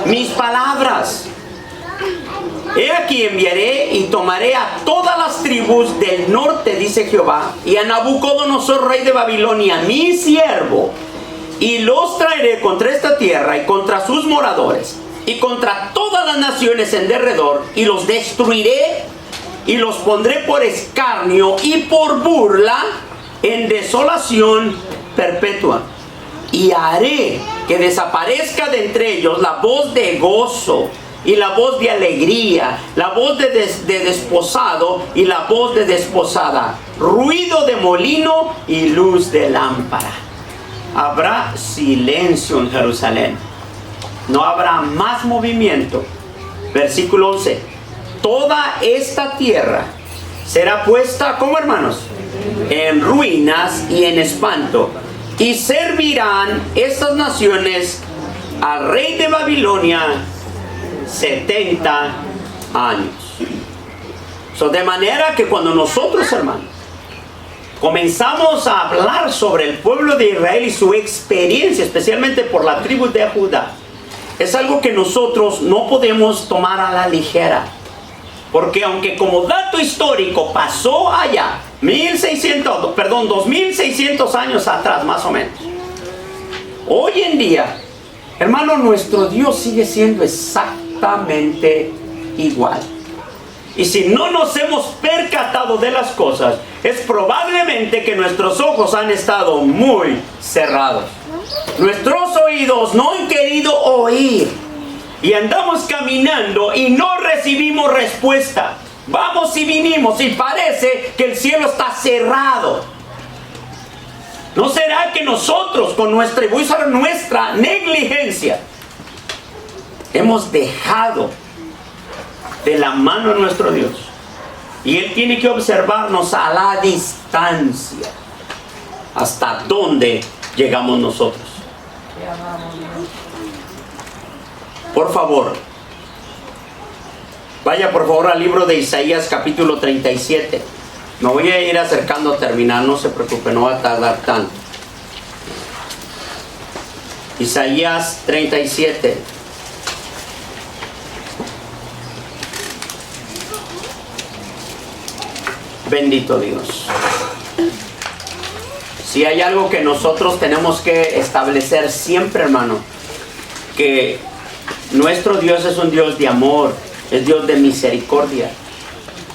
Mis palabras. He aquí enviaré y tomaré a todas las tribus del norte, dice Jehová, y a Nabucodonosor, rey de Babilonia, mi siervo, y los traeré contra esta tierra y contra sus moradores, y contra todas las naciones en derredor, y los destruiré, y los pondré por escarnio y por burla en desolación perpetua. Y haré que desaparezca de entre ellos la voz de gozo y la voz de alegría, la voz de desposado y la voz de desposada, ruido de molino y luz de lámpara. Habrá silencio en Jerusalén. no habrá más movimiento. Versículo 11. Toda esta tierra será puesta, ¿cómo, hermanos? En ruinas y en espanto. Y servirán estas naciones al rey de Babilonia 70 años. De manera que cuando nosotros, hermanos, comenzamos a hablar sobre el pueblo de Israel y su experiencia, especialmente por la tribu de Judá, es algo que nosotros no podemos tomar a la ligera. Porque aunque como dato histórico pasó allá 2600 años atrás más o menos, hoy en día, hermano, nuestro Dios sigue siendo exactamente igual. Y si no nos hemos percatado de las cosas, es probablemente que nuestros ojos han estado muy cerrados. Nuestros oídos no han querido oír. Y andamos caminando y no recibimos respuesta. Vamos y vinimos y parece que el cielo está cerrado. ¿No será que nosotros con nuestra negligencia hemos dejado de la mano a nuestro Dios? Y Él tiene que observarnos a la distancia. ¿Hasta dónde llegamos nosotros? Por favor, vaya por favor al libro de Isaías capítulo 37. Me voy a ir acercando a terminar, no se preocupe, no va a tardar tanto. Isaías 37. Bendito Dios. Si hay algo que nosotros tenemos que establecer siempre, hermano, que nuestro Dios es un Dios de amor, es Dios de misericordia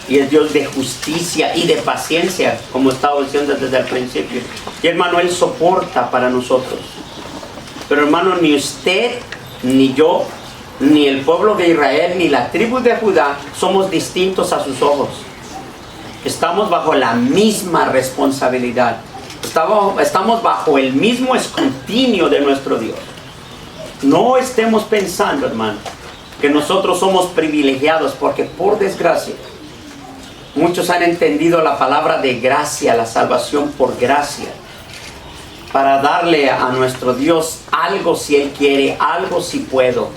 y es Dios de justicia y de paciencia, como estaba diciendo desde el principio. Y hermano, Él soporta para nosotros. Pero hermano, ni usted, ni yo, ni el pueblo de Israel, ni la tribu de Judá somos distintos a sus ojos. Estamos bajo la misma responsabilidad. Estamos bajo el mismo escrutinio de nuestro Dios. No estemos pensando, hermano, que nosotros somos privilegiados, porque por desgracia muchos han entendido la palabra de gracia, la salvación por gracia, para darle a nuestro Dios algo si Él quiere, algo si puedo.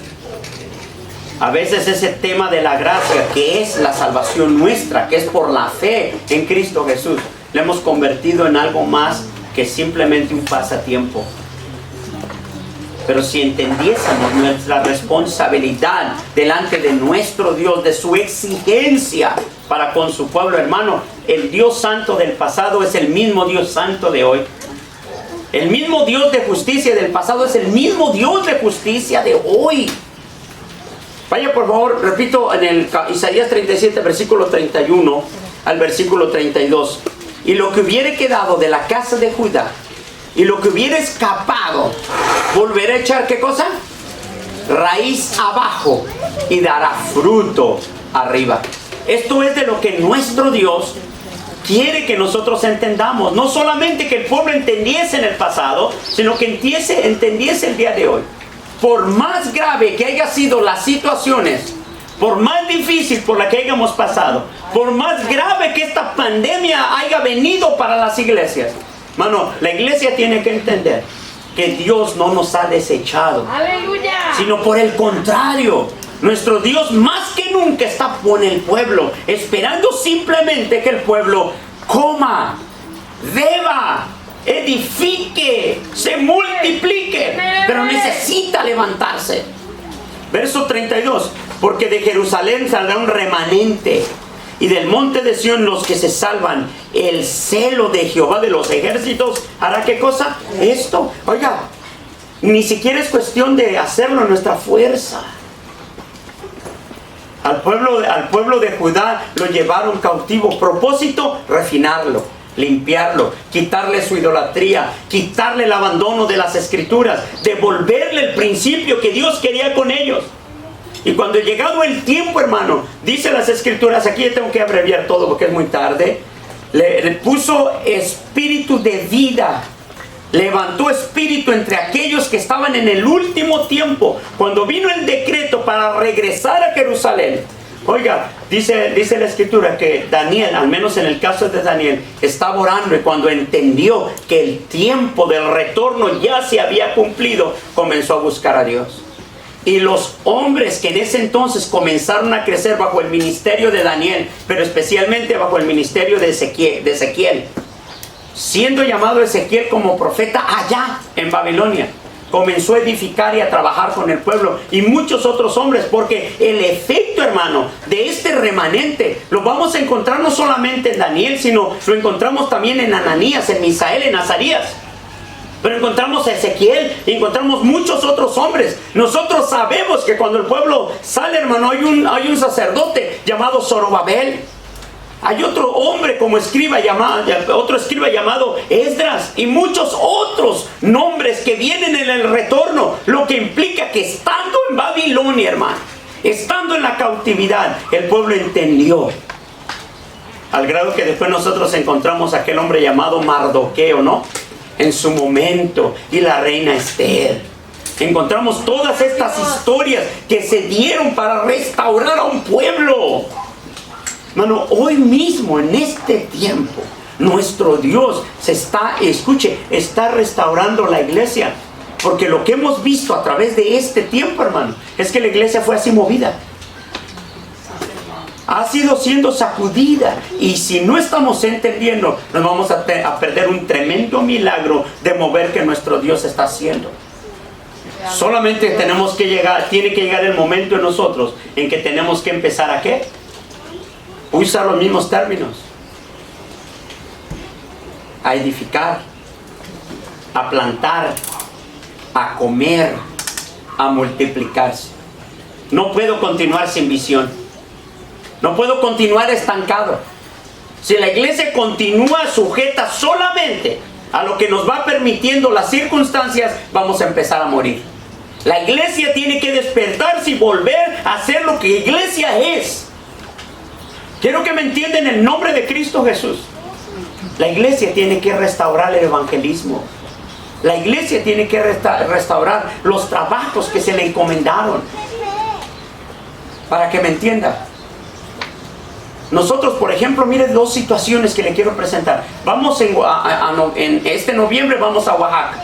A veces ese tema de la gracia, que es la salvación nuestra, que es por la fe en Cristo Jesús, le hemos convertido en algo más que simplemente un pasatiempo. Pero si entendiésemos nuestra responsabilidad delante de nuestro Dios, de su exigencia para con su pueblo, hermano, el Dios santo del pasado es el mismo Dios santo de hoy. El mismo Dios de justicia del pasado es el mismo Dios de justicia de hoy. Vaya por favor, repito, en el Isaías 37, versículo 31 al versículo 32. Y lo que hubiere quedado de la casa de Judá, y lo que hubiera escapado, volverá a echar, ¿qué cosa? Raíz abajo y dará fruto arriba. Esto es de lo que nuestro Dios quiere que nosotros entendamos. No solamente que el pueblo entendiese en el pasado, sino que entendiese el día de hoy. Por más grave que haya sido las situaciones, por más difícil por la que hayamos pasado, por más grave que esta pandemia haya venido para las iglesias, hermano, la iglesia tiene que entender que Dios no nos ha desechado. ¡Aleluya! Sino por el contrario, nuestro Dios más que nunca está con el pueblo, esperando simplemente que el pueblo coma, beba, edifique, se multiplique, pero necesita levantarse. Verso 32, porque de Jerusalén saldrá un remanente, y del monte de Sión los que se salvan. El celo de Jehová de los ejércitos hará, ¿qué cosa? Esto. Oiga, ni siquiera es cuestión de hacerlo en nuestra fuerza. Al pueblo de Judá lo llevaron cautivo. Propósito, refinarlo, limpiarlo, quitarle su idolatría, quitarle el abandono de las escrituras, devolverle el principio que Dios quería con ellos. Y cuando llegado el tiempo, hermano, dice las escrituras, aquí tengo que abreviar todo porque es muy tarde, le puso espíritu de vida levantó espíritu entre aquellos que estaban en el último tiempo, cuando vino el decreto para regresar a Jerusalén. Oiga, dice la escritura que Daniel, al menos en el caso de Daniel, estaba orando, y cuando entendió que el tiempo del retorno ya se había cumplido, comenzó a buscar a Dios. Y los hombres que en ese entonces comenzaron a crecer bajo el ministerio de Daniel, pero especialmente bajo el ministerio de Ezequiel, siendo llamado Ezequiel como profeta allá en Babilonia, comenzó a edificar y a trabajar con el pueblo, y muchos otros hombres, porque el efecto, hermano, de este remanente lo vamos a encontrar no solamente en Daniel, sino lo encontramos también en Ananías, en Misael, en Azarías. Pero encontramos a Ezequiel y encontramos muchos otros hombres. Nosotros sabemos que cuando el pueblo sale, hermano, hay un sacerdote llamado Zorobabel. Hay otro hombre como escriba llamado Esdras, y muchos otros nombres que vienen en el retorno, lo que implica que estando en Babilonia, hermano, estando en la cautividad, el pueblo entendió, al grado que después nosotros encontramos a aquel hombre llamado Mardoqueo, ¿no?, en su momento, y la reina Esther. Encontramos todas estas historias que se dieron para restaurar a un pueblo. Hermano, hoy mismo, en este tiempo, nuestro Dios está restaurando la iglesia. Porque lo que hemos visto a través de este tiempo, hermano, es que la iglesia fue así movida. Ha sido siendo sacudida. Y si no estamos entendiendo, nos vamos a perder un tremendo milagro de mover que nuestro Dios está haciendo. Solamente tiene que llegar el momento en nosotros en que tenemos que empezar a ¿qué? Usar los mismos términos. A edificar, a plantar, a comer, a multiplicarse. No puedo continuar sin visión. No puedo continuar estancado. Si la iglesia continúa sujeta solamente a lo que nos va permitiendo las circunstancias, vamos a empezar a morir. La iglesia tiene que despertarse y volver a ser lo que iglesia es. Quiero que me entiendan en el nombre de Cristo Jesús. La iglesia tiene que restaurar el evangelismo. La iglesia tiene que restaurar los trabajos que se le encomendaron. Para que me entienda. Nosotros, por ejemplo, mire dos situaciones que le quiero presentar. Vamos en este noviembre, vamos a Oaxaca.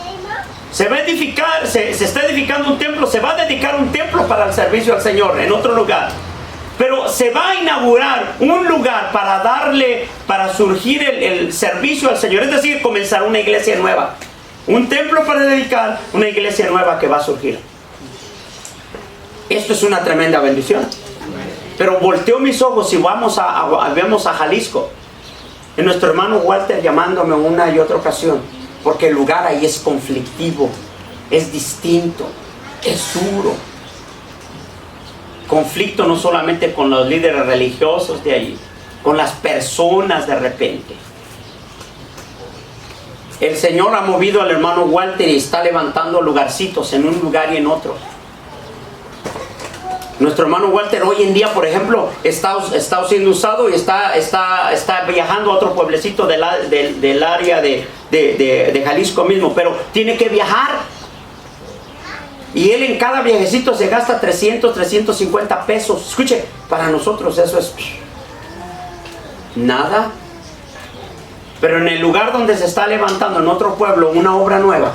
Se va a edificar, se está edificando un templo, se va a dedicar un templo para el servicio al Señor en otro lugar. Pero se va a inaugurar un lugar para surgir el servicio al Señor. Es decir, comenzar una iglesia nueva. Un templo para dedicar, una iglesia nueva que va a surgir. Esto es una tremenda bendición. Pero volteo mis ojos y vemos a Jalisco. Y nuestro hermano Walter llamándome una y otra ocasión. Porque el lugar ahí es conflictivo, es distinto, es duro. Conflicto no solamente con los líderes religiosos de allí, con las personas de repente. El Señor ha movido al hermano Walter y está levantando lugarcitos en un lugar y en otro. Nuestro hermano Walter hoy en día, por ejemplo, está siendo usado y está viajando a otro pueblecito del área de Jalisco mismo, pero tiene que viajar. Y él en cada viajecito se gasta 300, 350 pesos. Escuche, para nosotros eso es nada. Pero en el lugar donde se está levantando, en otro pueblo, una obra nueva,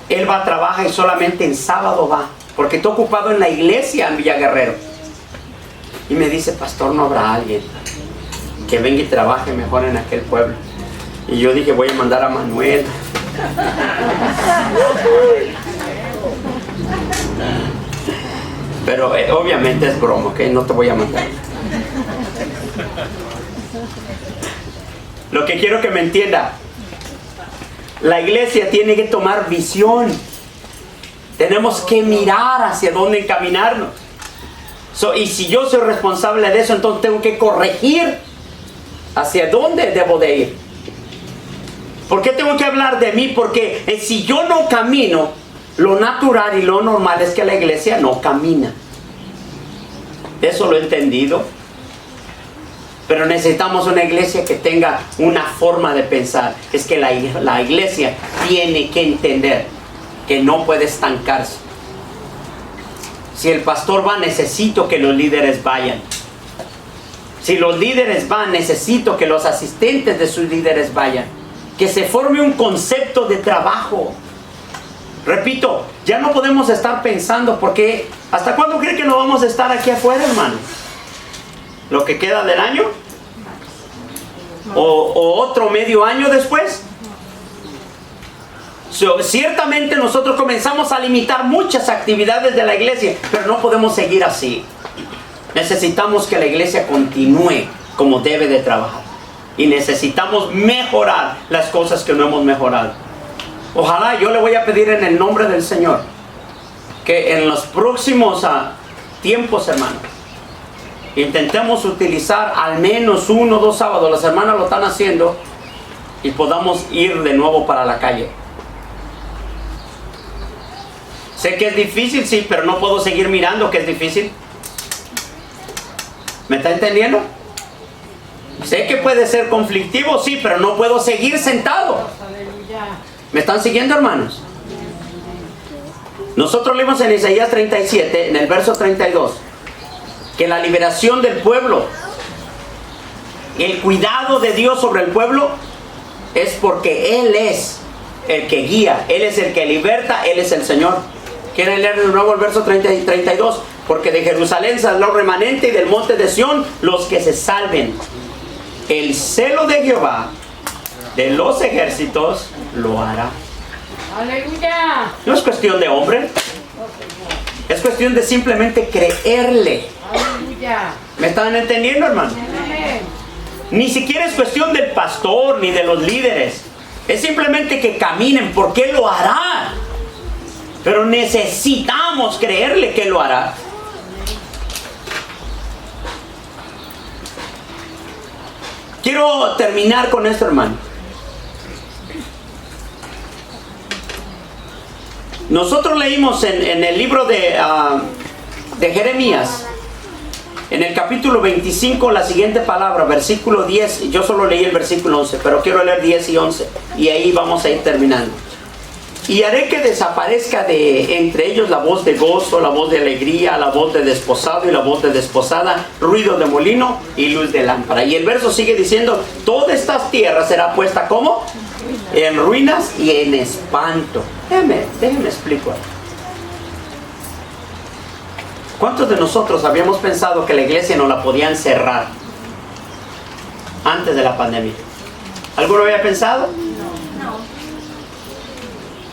él va a trabajar y solamente en sábado va. Porque está ocupado en la iglesia en Villa Guerrero. Y me dice, pastor, ¿no habrá alguien que venga y trabaje mejor en aquel pueblo? Y yo dije, voy a mandar a Manuel. Pero obviamente es broma, ¿ok? No te voy a mandar. Lo que quiero que me entienda, la iglesia tiene que tomar visión. Tenemos que mirar hacia dónde encaminarnos. Y si yo soy responsable de eso, entonces tengo que corregir hacia dónde debo de ir. ¿Por qué tengo que hablar de mí? Porque si yo no camino, lo natural y lo normal es que la iglesia no camina. Eso lo he entendido. Pero necesitamos una iglesia que tenga una forma de pensar. Es que la iglesia tiene que entender que no puede estancarse. Si el pastor va, necesito que los líderes vayan. Si los líderes van, necesito que los asistentes de sus líderes vayan. Que se forme un concepto de trabajo. Repito, ya no podemos estar pensando porque ¿hasta cuándo cree que no vamos a estar aquí afuera, hermano? ¿Lo que queda del año? ¿O otro medio año después? Ciertamente nosotros comenzamos a limitar muchas actividades de la iglesia, pero no podemos seguir así. Necesitamos que la iglesia continúe como debe de trabajar. Y necesitamos mejorar las cosas que no hemos mejorado. Ojalá, yo le voy a pedir en el nombre del Señor que en los próximos tiempos, hermanos, intentemos utilizar al menos 1 o 2 sábados, las hermanas lo están haciendo, y podamos ir de nuevo para la calle. Sé que es difícil, sí, pero no puedo seguir mirando que es difícil. ¿Me está entendiendo? Sé que puede ser conflictivo, sí, pero no puedo seguir sentado. ¿Me están siguiendo, hermanos? Nosotros leemos en Isaías 37, en el verso 32, que la liberación del pueblo, el cuidado de Dios sobre el pueblo, es porque Él es el que guía, Él es el que liberta, Él es el Señor. ¿Quieren leer de nuevo el verso 30 y 32? Porque de Jerusalén saldrá un remanente y del monte de Sión los que se salven. El celo de Jehová de los ejércitos lo hará. ¡Aleluya! No es cuestión de hombre, es cuestión de simplemente creerle. ¡Aleluya! ¿Me están entendiendo, hermano? Amén. Ni siquiera es cuestión del pastor ni de los líderes. Es simplemente que caminen, porque Él lo hará. Pero necesitamos creerle que Él lo hará. Quiero terminar con esto, hermano. Nosotros leímos en el libro de Jeremías, en el capítulo 25, la siguiente palabra, versículo 10. Yo solo leí el versículo 11, pero quiero leer 10 y 11. Y ahí vamos a ir terminando. Y haré que desaparezca de entre ellos la voz de gozo, la voz de alegría, la voz de desposado y la voz de desposada, ruido de molino y luz de lámpara. Y el verso sigue diciendo, toda esta tierra será puesta ¿cómo? En ruinas y en espanto. Déjeme explicar. ¿Cuántos de nosotros habíamos pensado que la iglesia no la podían cerrar antes de la pandemia? ¿Alguno había pensado?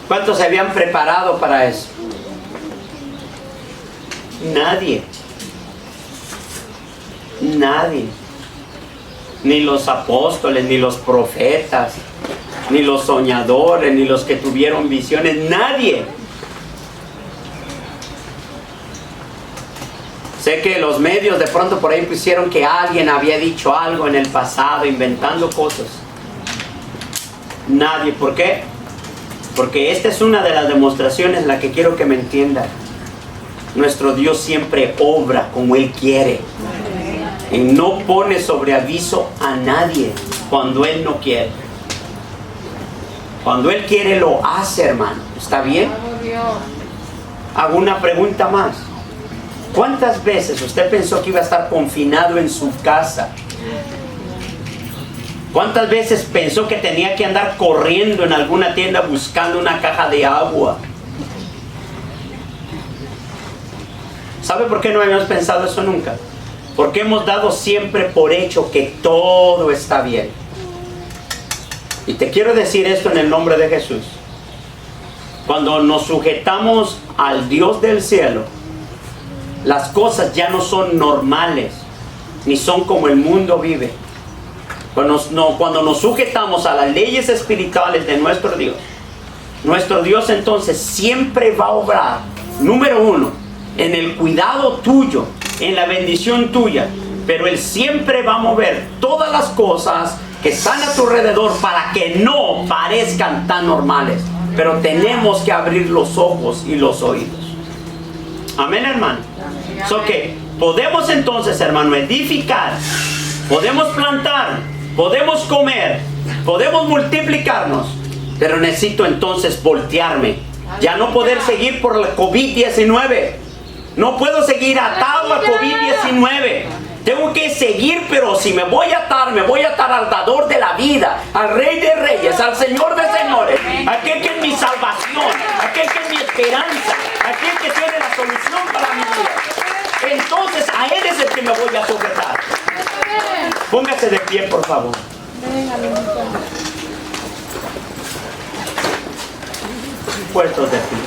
¿Cuántos se habían preparado para eso? Nadie. Nadie. Ni los apóstoles, ni los profetas, ni los soñadores, ni los que tuvieron visiones. Nadie. Sé que los medios de pronto por ahí pusieron que alguien había dicho algo en el pasado, inventando cosas. Nadie. ¿Por qué? Porque esta es una de las demostraciones en la que quiero que me entiendan. Nuestro Dios siempre obra como Él quiere. Y no pone sobre aviso a nadie cuando Él no quiere. Cuando Él quiere lo hace, hermano. ¿Está bien? Hago una pregunta más. ¿Cuántas veces usted pensó que iba a estar confinado en su casa? ¿Cuántas veces pensó que tenía que andar corriendo en alguna tienda buscando una caja de agua? ¿Sabe por qué no habíamos pensado eso nunca? Porque hemos dado siempre por hecho que todo está bien. Y te quiero decir esto en el nombre de Jesús. Cuando nos sujetamos al Dios del cielo, las cosas ya no son normales, ni son como el mundo vive. Cuando nos sujetamos a las leyes espirituales de nuestro Dios entonces siempre va a obrar, número uno, en el cuidado tuyo, en la bendición tuya, pero Él siempre va a mover todas las cosas que están a tu alrededor para que no parezcan tan normales, pero tenemos que abrir los ojos y los oídos. Amén, hermano. So que podemos entonces, hermano, edificar Podemos plantar, podemos comer, podemos multiplicarnos, pero necesito entonces voltearme. Ya no poder seguir por la COVID-19. No puedo seguir atado a COVID-19. Tengo que seguir, pero si me voy a atar, me voy a atar al dador de la vida, al Rey de Reyes, al Señor de Señores, aquel que es mi salvación, aquel que es mi esperanza, aquel que tiene la solución para mi vida. Entonces a Él es el que me voy a sujetar. Póngase de pie, por favor. Puestos de pie.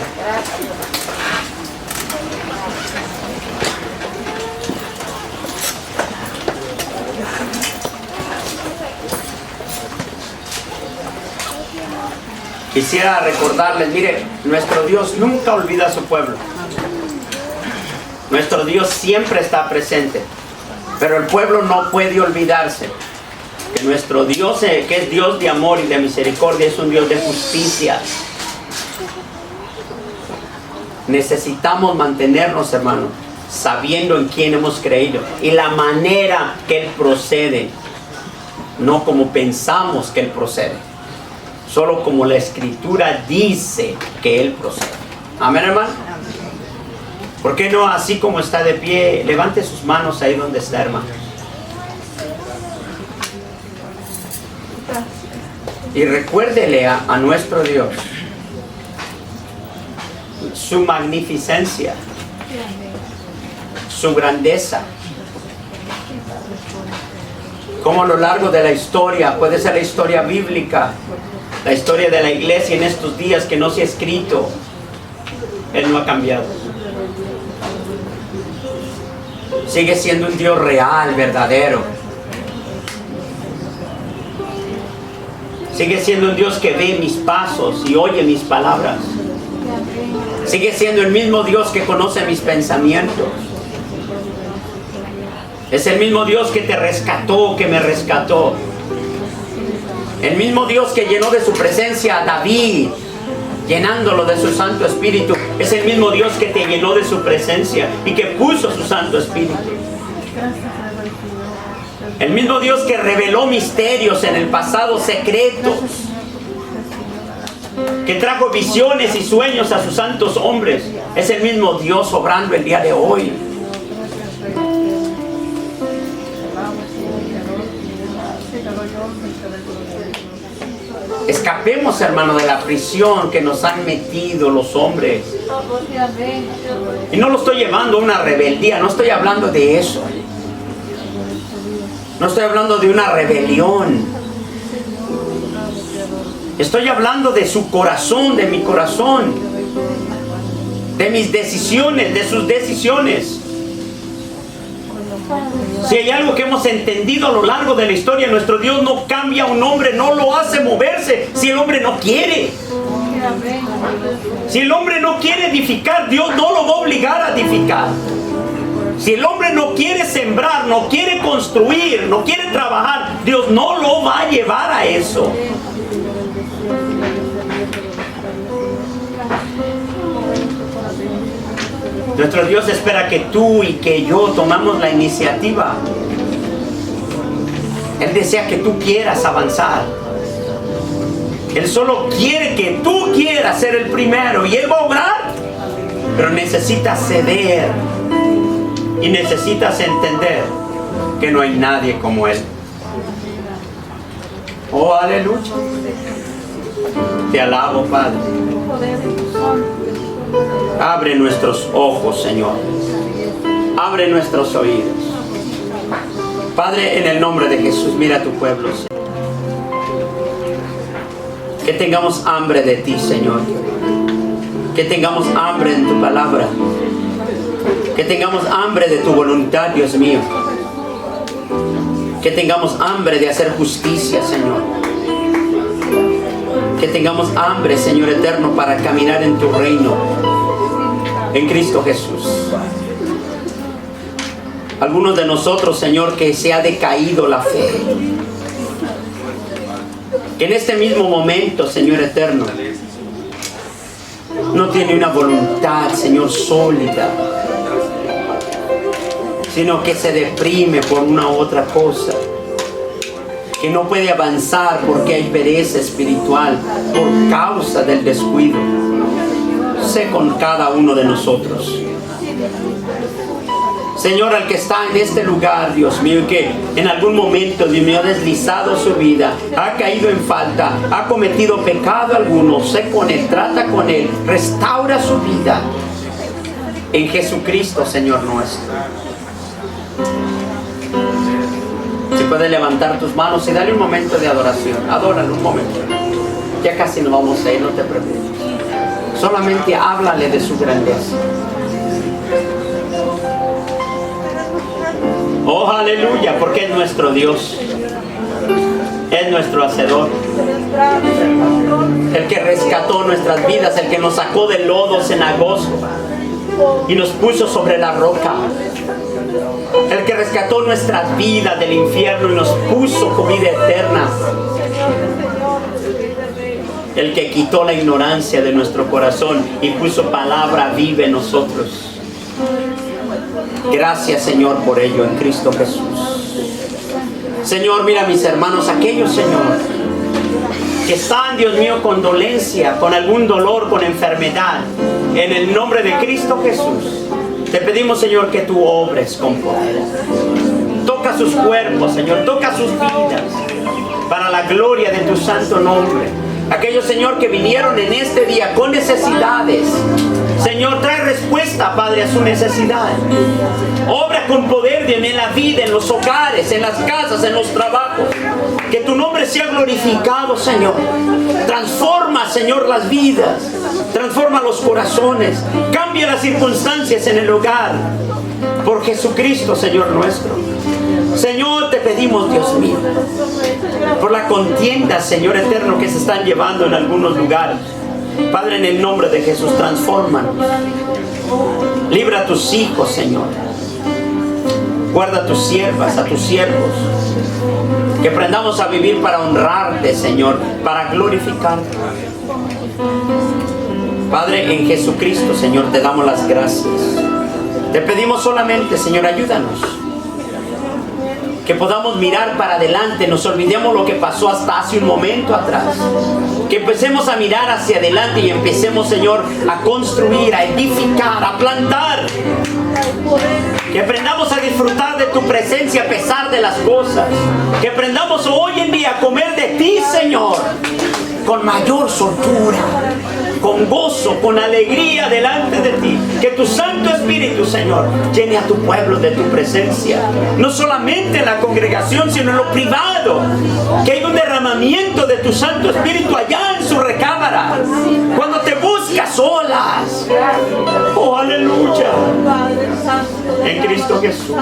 Quisiera recordarles, mire, nuestro Dios nunca olvida a su pueblo. Nuestro Dios siempre está presente. Pero el pueblo no puede olvidarse que nuestro Dios, que es Dios de amor y de misericordia, es un Dios de justicia. Necesitamos mantenernos, hermanos, sabiendo en quién hemos creído y la manera que Él procede, no como pensamos que Él procede, solo como la Escritura dice que Él procede. Amén, hermano. ¿Por qué no, así como está de pie, levante sus manos ahí donde está, hermano? Y recuérdele a nuestro Dios su magnificencia, su grandeza. Como a lo largo de la historia, puede ser la historia bíblica, la historia de la iglesia en estos días que no se ha escrito, Él no ha cambiado. Sigue siendo un Dios real, verdadero. Sigue siendo un Dios que ve mis pasos y oye mis palabras. Sigue siendo el mismo Dios que conoce mis pensamientos. Es el mismo Dios que te rescató, que me rescató. El mismo Dios que llenó de su presencia a David, llenándolo de su Santo Espíritu. Es el mismo Dios que te llenó de su presencia y que puso su Santo Espíritu. El mismo Dios que reveló misterios en el pasado secretos, que trajo visiones y sueños a sus santos hombres. Es el mismo Dios obrando el día de hoy. Escapemos, hermano, de la prisión que nos han metido los hombres. Y no lo estoy llevando a una rebeldía, no estoy hablando de eso. No estoy hablando de una rebelión. Estoy hablando de su corazón, de mi corazón, de mis decisiones, de sus decisiones. Si hay algo que hemos entendido a lo largo de la historia, nuestro Dios no cambia a un hombre, no lo hace moverse si el hombre no quiere. Si el hombre no quiere edificar, Dios no lo va a obligar a edificar. Si el hombre no quiere sembrar, no quiere construir, no quiere trabajar, Dios no lo va a llevar a eso. Nuestro Dios espera que tú y que yo tomamos la iniciativa. Él desea que tú quieras avanzar. Él solo quiere que tú quieras ser el primero y Él va a obrar. Pero necesitas ceder y necesitas entender que no hay nadie como Él. Oh, aleluya. Te alabo, Padre. Abre nuestros ojos, Señor. Abre nuestros oídos. Padre, en el nombre de Jesús, mira a tu pueblo, Señor. Que tengamos hambre de ti, Señor. Que tengamos hambre en tu palabra. Que tengamos hambre de tu voluntad, Dios mío. Que tengamos hambre de hacer justicia, Señor. Que tengamos hambre, Señor eterno, para caminar en tu reino, en Cristo Jesús. Algunos de nosotros, Señor, que se ha decaído la fe, que en este mismo momento, Señor eterno, no tiene una voluntad, Señor, sólida, sino que se deprime por una u otra cosa. que no puede avanzar porque hay pereza espiritual por causa del descuido. Sé con cada uno de nosotros. Señor, al que está en este lugar, Dios mío, y que en algún momento, Dios mío, ha deslizado su vida, ha caído en falta, ha cometido pecado alguno, sé con él, trata con él, restaura su vida en Jesucristo, Señor nuestro. Si puedes levantar tus manos y dale un momento de adoración, adóralo un momento. Ya casi nos vamos a ir, no te preocupes. Solamente háblale de su grandeza. Oh, aleluya, porque es nuestro Dios, es nuestro hacedor, el que rescató nuestras vidas, el que nos sacó del lodo cenagoso y nos puso sobre la roca, el que rescató nuestras vidas del infierno y nos puso con vida eterna, el que quitó la ignorancia de nuestro corazón y puso palabra viva en nosotros. Gracias, Señor, por ello en Cristo Jesús. Señor, mira mis hermanos, aquellos, Señor, que están, Dios mío, con dolencia, con algún dolor, con enfermedad, en el nombre de Cristo Jesús, te pedimos, Señor, que tú obres con poder. Toca sus cuerpos, Señor, toca sus vidas, para la gloria de tu santo nombre. Aquellos, Señor, que vinieron en este día con necesidades, Señor, trae respuesta, Padre, a su necesidad. Obra con poder en la vida, en los hogares, en las casas, en los trabajos. Que tu nombre sea glorificado, Señor. Transforma, Señor, las vidas. Transforma los corazones. Cambia las circunstancias en el hogar. Por Jesucristo, Señor nuestro. Señor, te pedimos, Dios mío, por la contienda, Señor eterno, que se están llevando en algunos lugares. Padre, en el nombre de Jesús, transfórmanos. Libra a tus hijos, Señor. Guarda a tus siervas, a tus siervos. Que aprendamos a vivir para honrarte, Señor, para glorificarte. Padre, en Jesucristo, Señor, te damos las gracias. Te pedimos solamente, Señor, ayúdanos. Que podamos mirar para adelante, nos olvidemos lo que pasó hasta hace un momento atrás. Que empecemos a mirar hacia adelante y empecemos, Señor, a construir, a edificar, a plantar. Que aprendamos a disfrutar de tu presencia a pesar de las cosas. Que aprendamos hoy en día a comer de ti, Señor, con mayor soltura, con gozo, con alegría delante de ti. Que tu Santo Espíritu, Señor, llene a tu pueblo de tu presencia. No solamente en la congregación, sino en lo privado. Que haya un derramamiento de tu Santo Espíritu allá en su recámara. Cuando te buscas solas. Oh, aleluya. En Cristo Jesús.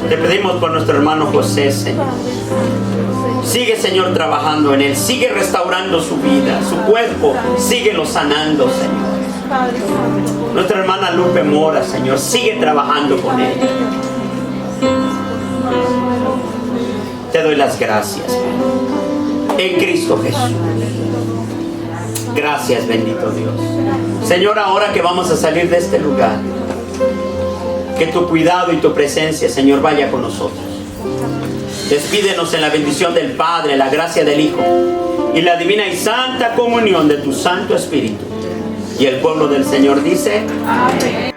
Te pedimos por nuestro hermano José, Señor. Sigue, Señor, trabajando en él. Sigue restaurando su vida, su cuerpo. Síguelo sanando, Señor. Nuestra hermana Lupe Mora, Señor, sigue trabajando con él. Te doy las gracias, en Cristo Jesús. Gracias, bendito Dios. Señor, ahora que vamos a salir de este lugar, que tu cuidado y tu presencia, Señor, vaya con nosotros. Despídenos en la bendición del Padre, la gracia del Hijo y la divina y santa comunión de tu Santo Espíritu. Y el pueblo del Señor dice: amén.